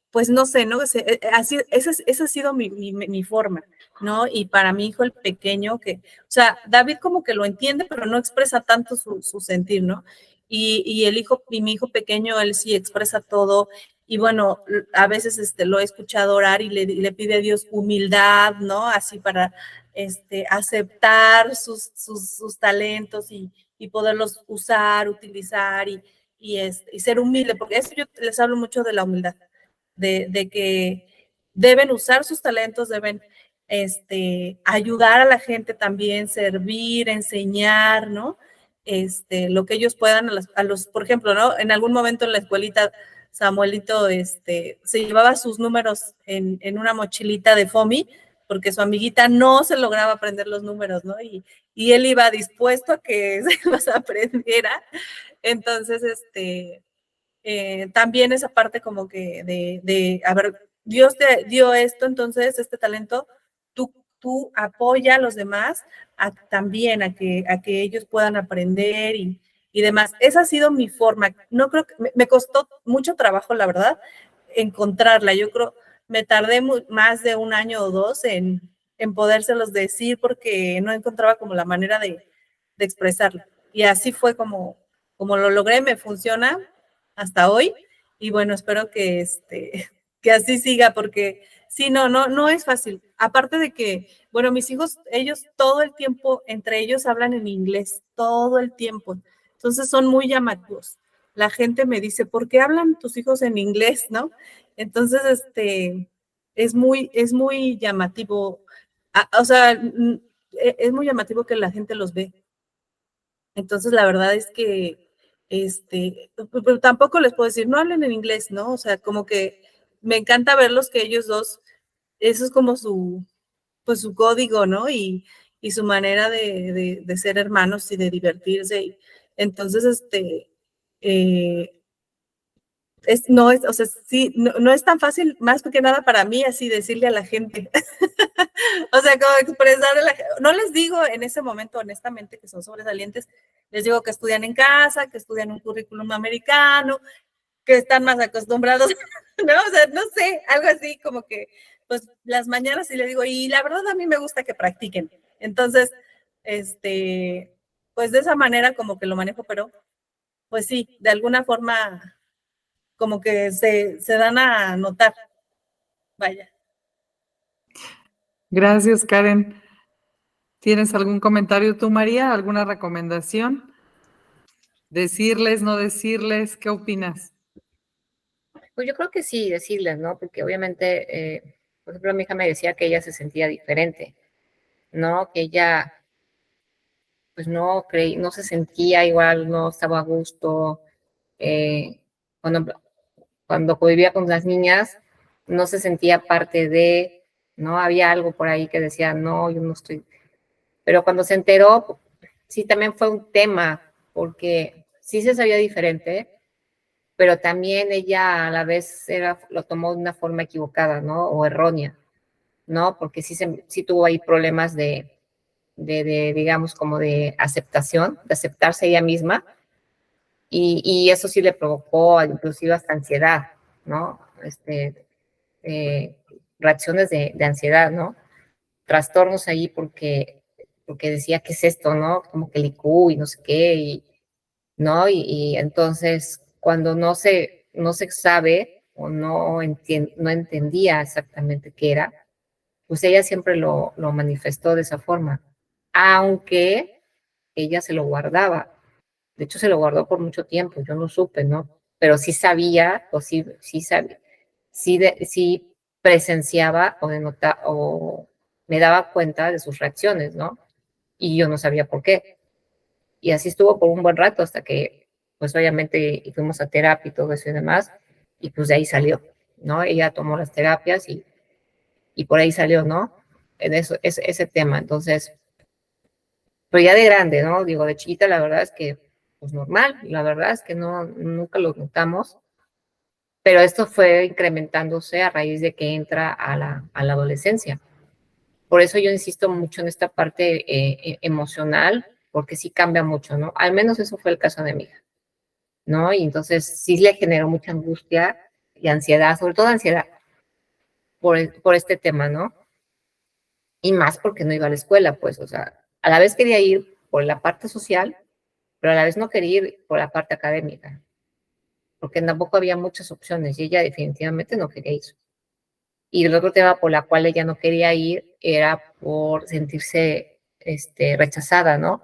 pues no sé, ¿no? Así, esa ha sido mi forma, ¿no? Y para mi hijo el pequeño, o sea, David como que lo entiende, pero no expresa tanto su sentir, ¿no? Y mi hijo pequeño, él sí expresa todo. Y bueno, a veces lo he escuchado orar y le pide a Dios humildad, ¿no? Así para aceptar sus talentos y poderlos usar, utilizar y ser humilde, porque eso yo les hablo mucho de la humildad, de que deben usar sus talentos, deben ayudar a la gente también, servir, enseñar, ¿no? Lo que ellos puedan por ejemplo, ¿no? En algún momento en la escuelita, Samuelito se llevaba sus números en una mochilita de foamy, porque su amiguita no se lograba aprender los números, ¿no? Y él iba dispuesto a que se los aprendiera. Entonces, también esa parte como que a ver, Dios te dio esto, entonces este talento, tú apoya a los demás también a que ellos puedan aprender y demás. Esa ha sido mi forma. No creo que me costó mucho trabajo, la verdad, encontrarla. Yo creo me tardé más de 1 año o 2 en podérselos decir porque no encontraba como la manera de expresarlo. Y así fue como lo logré, me funciona hasta hoy. Y bueno, espero que así siga porque sí, no es fácil. Aparte de que, bueno, mis hijos, ellos todo el tiempo, entre ellos hablan en inglés, todo el tiempo. Entonces son muy llamativos. La gente me dice, ¿por qué hablan tus hijos en inglés, no? Entonces, es muy llamativo. O sea, es muy llamativo que la gente los ve. Entonces, la verdad es que, pero tampoco les puedo decir, no hablen en inglés, ¿no? O sea, como que me encanta verlos que ellos dos, eso es como pues su código, ¿no? Y su manera de ser hermanos y de divertirse. Entonces, o sea, sí, no es tan fácil, más que nada para mí, así decirle a la gente. O sea, como expresar a la gente. No les digo en ese momento, honestamente, que son sobresalientes, les digo que estudian en casa, que estudian un currículum americano, que están más acostumbrados, ¿no? O sea, no sé, algo así como que, pues, las mañanas sí les digo, y la verdad a mí me gusta que practiquen. Entonces, pues de esa manera como que lo manejo, pero pues sí, de alguna forma como que se dan a notar. Vaya. Gracias, Karen. ¿Tienes algún comentario tú, María? ¿Alguna recomendación? ¿Decirles, no decirles? ¿Qué opinas? Pues yo creo que sí, decirles, ¿no? Porque obviamente, por ejemplo, mi hija me decía que ella se sentía diferente, ¿no? Que ella, pues no se sentía igual, no estaba a gusto. eh, cuando, cuando convivía con las niñas, no se sentía parte de, ¿no? Había algo por ahí que decía, no, yo no estoy. Pero cuando se enteró, sí también fue un tema, porque sí se sabía diferente, pero también ella a la vez lo tomó de una forma equivocada, ¿no? O errónea, ¿no? Porque sí tuvo ahí problemas digamos, como de aceptación, de aceptarse ella misma, y eso sí le provocó inclusive hasta ansiedad, ¿no? Eh, reacciones de ansiedad, ¿no? Trastornos ahí porque decía, ¿qué es esto, no? Como que el IQ y no sé qué, ¿no? Y entonces, cuando no se sabe o no entendía exactamente qué era, pues ella siempre lo manifestó de esa forma, aunque ella se lo guardaba. De hecho, se lo guardó por mucho tiempo, yo no supe, ¿no? Pero sí sabía, o sí sabía, sí presenciaba o me daba cuenta de sus reacciones, ¿no? Y yo no sabía por qué. Y así estuvo por un buen rato hasta que, pues obviamente fuimos a terapia y todo eso y demás, y pues de ahí salió, ¿no? Ella tomó las terapias y por ahí salió, ¿no? En eso, ese tema. Entonces, pero ya de grande, ¿no? Digo, de chiquita la verdad es que, pues normal, la verdad es que nunca lo notamos, pero esto fue incrementándose a raíz de que entra a la adolescencia. Por eso yo insisto mucho en esta parte emocional, porque sí cambia mucho, ¿no? Al menos eso fue el caso de mi hija, ¿no? Y entonces sí le generó mucha angustia y ansiedad, sobre todo ansiedad por este tema, ¿no? Y más porque no iba a la escuela, pues, o sea, a la vez quería ir por la parte social, pero a la vez no quería ir por la parte académica, porque tampoco había muchas opciones y ella definitivamente no quería ir. Y el otro tema por la cual ella no quería ir era por sentirse rechazada, ¿no?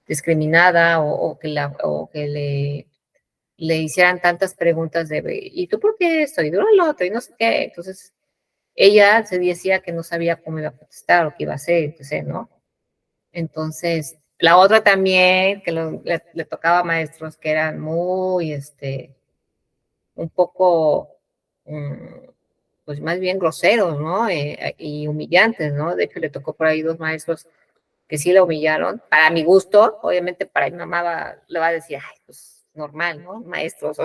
Discriminada o que le hicieran tantas preguntas ¿y tú por qué esto? Y tú lo otro, y no sé qué. Entonces, ella se decía que no sabía cómo iba a contestar o qué iba a hacer, entonces, ¿no? Entonces, la otra también, que le tocaba a maestros que eran muy, un poco, pues más bien groseros, ¿no? Y humillantes, ¿no? De hecho, le tocó por ahí 2 maestros que sí la humillaron. Para mi gusto, obviamente para mi mamá le va a decir, ay, pues normal, ¿no? Maestros,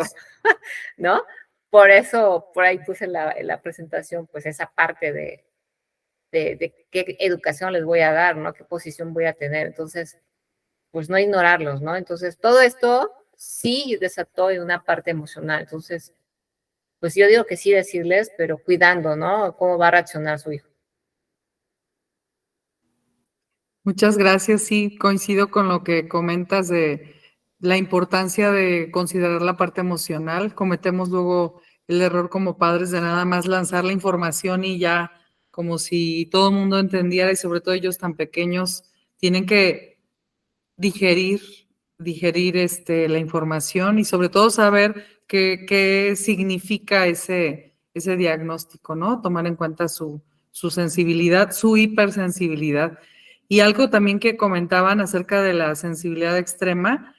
¿no? Por eso, por ahí puse en la presentación, pues esa parte de qué educación les voy a dar, ¿no? ¿Qué posición voy a tener? Entonces, pues no ignorarlos, ¿no? Entonces, todo esto sí desató en una parte emocional. Entonces, pues yo digo que sí decirles, pero cuidando, ¿no? Cómo va a reaccionar su hijo. Muchas gracias. Sí, coincido con lo que comentas de la importancia de considerar la parte emocional. Cometemos luego el error como padres de nada más lanzar la información y ya como si todo el mundo entendiera y sobre todo ellos tan pequeños tienen que digerir, la información y sobre todo saber qué significa ese diagnóstico, ¿no? Tomar en cuenta su sensibilidad, su hipersensibilidad. Y algo también que comentaban acerca de la sensibilidad extrema,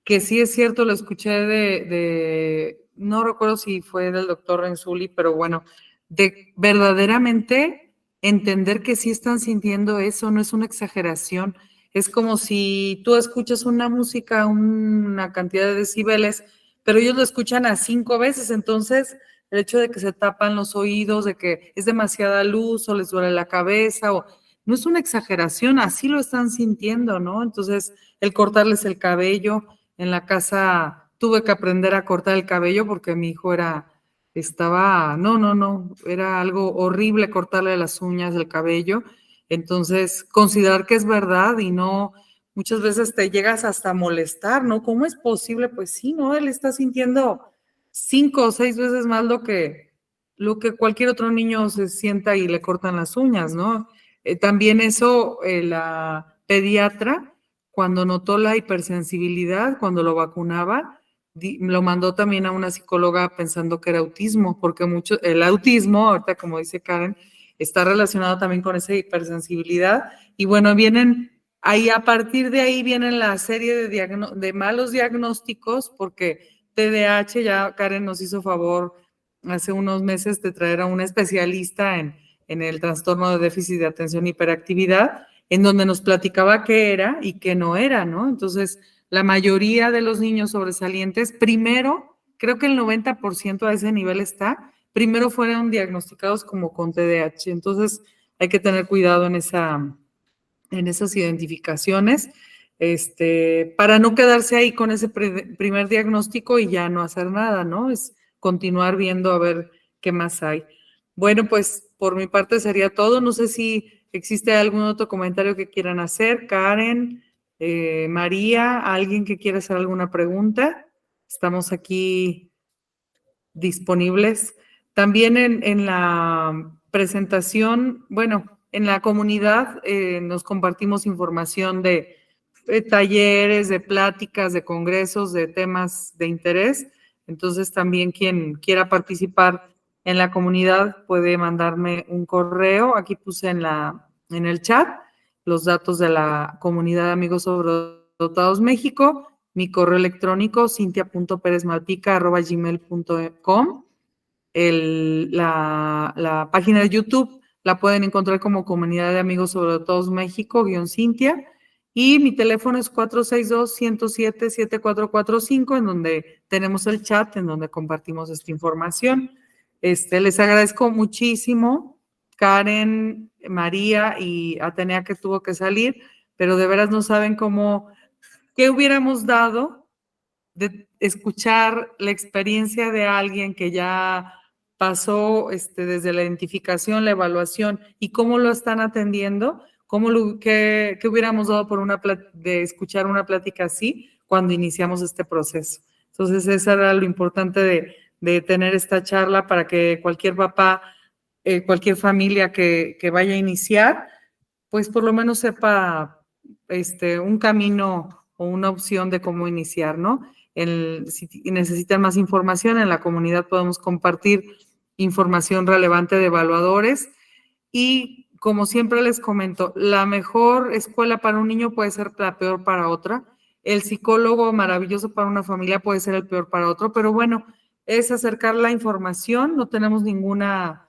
que sí es cierto, lo escuché no recuerdo si fue del doctor Renzulli, pero bueno, de verdaderamente entender que sí están sintiendo eso, no es una exageración. Es como si tú escuchas una música, una cantidad de decibeles, pero ellos lo escuchan a 5 veces, entonces el hecho de que se tapan los oídos, de que es demasiada luz o les duele la cabeza, o no es una exageración, así lo están sintiendo, ¿no? Entonces, el cortarles el cabello, en la casa tuve que aprender a cortar el cabello porque mi hijo era algo horrible cortarle las uñas, el cabello, entonces considerar que es verdad y no, muchas veces te llegas hasta a molestar, ¿no? ¿Cómo es posible? Pues sí, ¿no? Él está sintiendo 5 o 6 veces más lo que cualquier otro niño se sienta y le cortan las uñas, ¿no? También eso, la pediatra, cuando notó la hipersensibilidad, cuando lo vacunaba, lo mandó también a una psicóloga pensando que era autismo, porque el autismo, ahorita como dice Karen, está relacionado también con esa hipersensibilidad. Y bueno, ahí a partir de ahí vienen la serie de malos diagnósticos, porque TDAH, ya Karen nos hizo favor hace unos meses de traer a un especialista en el trastorno de déficit de atención y hiperactividad, en donde nos platicaba qué era y qué no era, ¿no? Entonces, la mayoría de los niños sobresalientes, primero, creo que el 90% a ese nivel está, primero fueron diagnosticados como con TDAH. Entonces, hay que tener cuidado en esas identificaciones, para no quedarse ahí con ese primer diagnóstico y ya no hacer nada, ¿no? Es continuar viendo a ver qué más hay. Bueno, pues por mi parte sería todo. No sé si existe algún otro comentario que quieran hacer. Karen, María, alguien que quiera hacer alguna pregunta. Estamos aquí disponibles. También en la presentación, bueno, en la comunidad nos compartimos información de talleres, de pláticas, de congresos, de temas de interés. Entonces, también quien quiera participar en la comunidad puede mandarme un correo. Aquí puse en el chat los datos de la comunidad de Amigos Sobredotados México, mi correo electrónico cintia.perezmalpica@gmail.com. La página de YouTube la pueden encontrar como Comunidad de Amigos Sobredotados México, Cintia. Y mi teléfono es 462-107-7445, en donde tenemos el chat, en donde compartimos esta información. Les agradezco muchísimo, Karen, María y Atenea, que tuvo que salir, pero de veras no saben qué hubiéramos dado de escuchar la experiencia de alguien que ya pasó desde la identificación, la evaluación y cómo lo están atendiendo, qué hubiéramos dado de escuchar una plática así cuando iniciamos este proceso. Entonces, eso era lo importante de tener esta charla para que cualquier papá, cualquier familia que vaya a iniciar, pues por lo menos sepa un camino o una opción de cómo iniciar, ¿no? Si necesitan más información, en la comunidad podemos compartir información relevante de evaluadores y, como siempre les comento, la mejor escuela para un niño puede ser la peor para otra. El psicólogo maravilloso para una familia puede ser el peor para otro, pero bueno, es acercar la información, no tenemos ninguna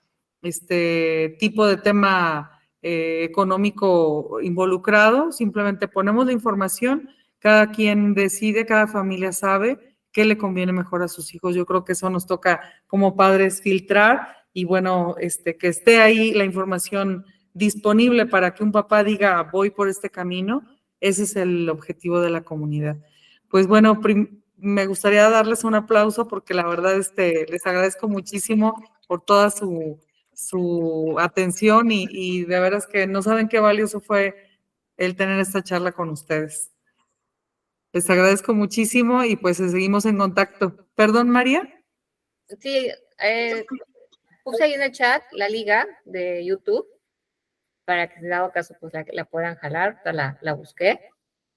tipo de tema económico involucrado, simplemente ponemos la información, cada quien decide, cada familia sabe qué le conviene mejor a sus hijos. Yo creo que eso nos toca como padres filtrar y bueno, que esté ahí la información disponible para que un papá diga, voy por este camino. Ese es el objetivo de la comunidad. Pues bueno, me gustaría darles un aplauso porque la verdad les agradezco muchísimo por toda su atención y de veras que no saben qué valioso fue el tener esta charla con ustedes. Les agradezco muchísimo y pues seguimos en contacto. ¿Perdón, María? Sí, puse ahí en el chat la liga de YouTube para que, en dado caso, pues la puedan jalar, la busqué.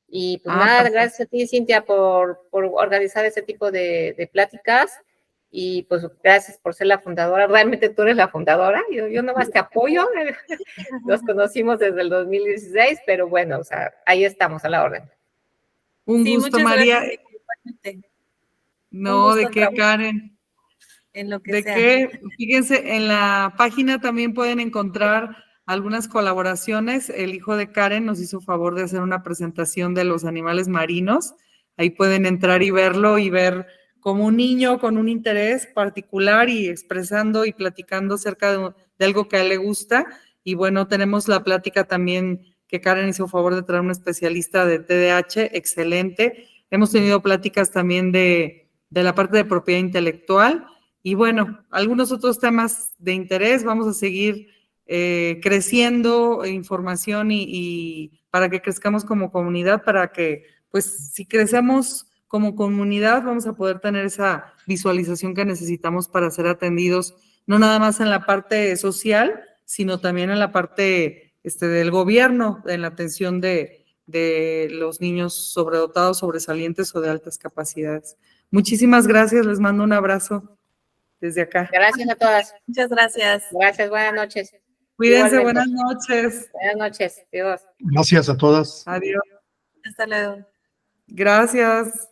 Y pues nada, perfecto. Gracias a ti, Cintia, por organizar este tipo de pláticas. Y pues gracias por ser la fundadora. Realmente tú eres la fundadora. Yo nomás te apoyo. Nos conocimos desde el 2016, pero bueno, o sea, ahí estamos a la orden. Un gusto, María. No, ¿de qué, Karen? En lo que ¿De sea. qué? Fíjense, en la página también pueden encontrar algunas colaboraciones. El hijo de Karen nos hizo favor de hacer una presentación de los animales marinos. Ahí pueden entrar y verlo y ver como un niño con un interés particular y expresando y platicando acerca de algo que a él le gusta. Y bueno, tenemos la plática también que Karen hizo favor de traer un especialista de TDAH, excelente. Hemos tenido pláticas también de la parte de propiedad intelectual y bueno, algunos otros temas de interés. Vamos a seguir creciendo información y para que crezcamos como comunidad, para que pues si crecemos como comunidad vamos a poder tener esa visualización que necesitamos para ser atendidos, no nada más en la parte social, sino también en la parte del gobierno, en la atención de los niños sobredotados, sobresalientes o de altas capacidades. Muchísimas gracias, les mando un abrazo desde acá. Gracias a todas. Muchas gracias. Gracias, buenas noches. Cuídense, Igualmente. buenas noches. Buenas noches, Dios. Gracias a todas. Adiós. Hasta luego. Gracias.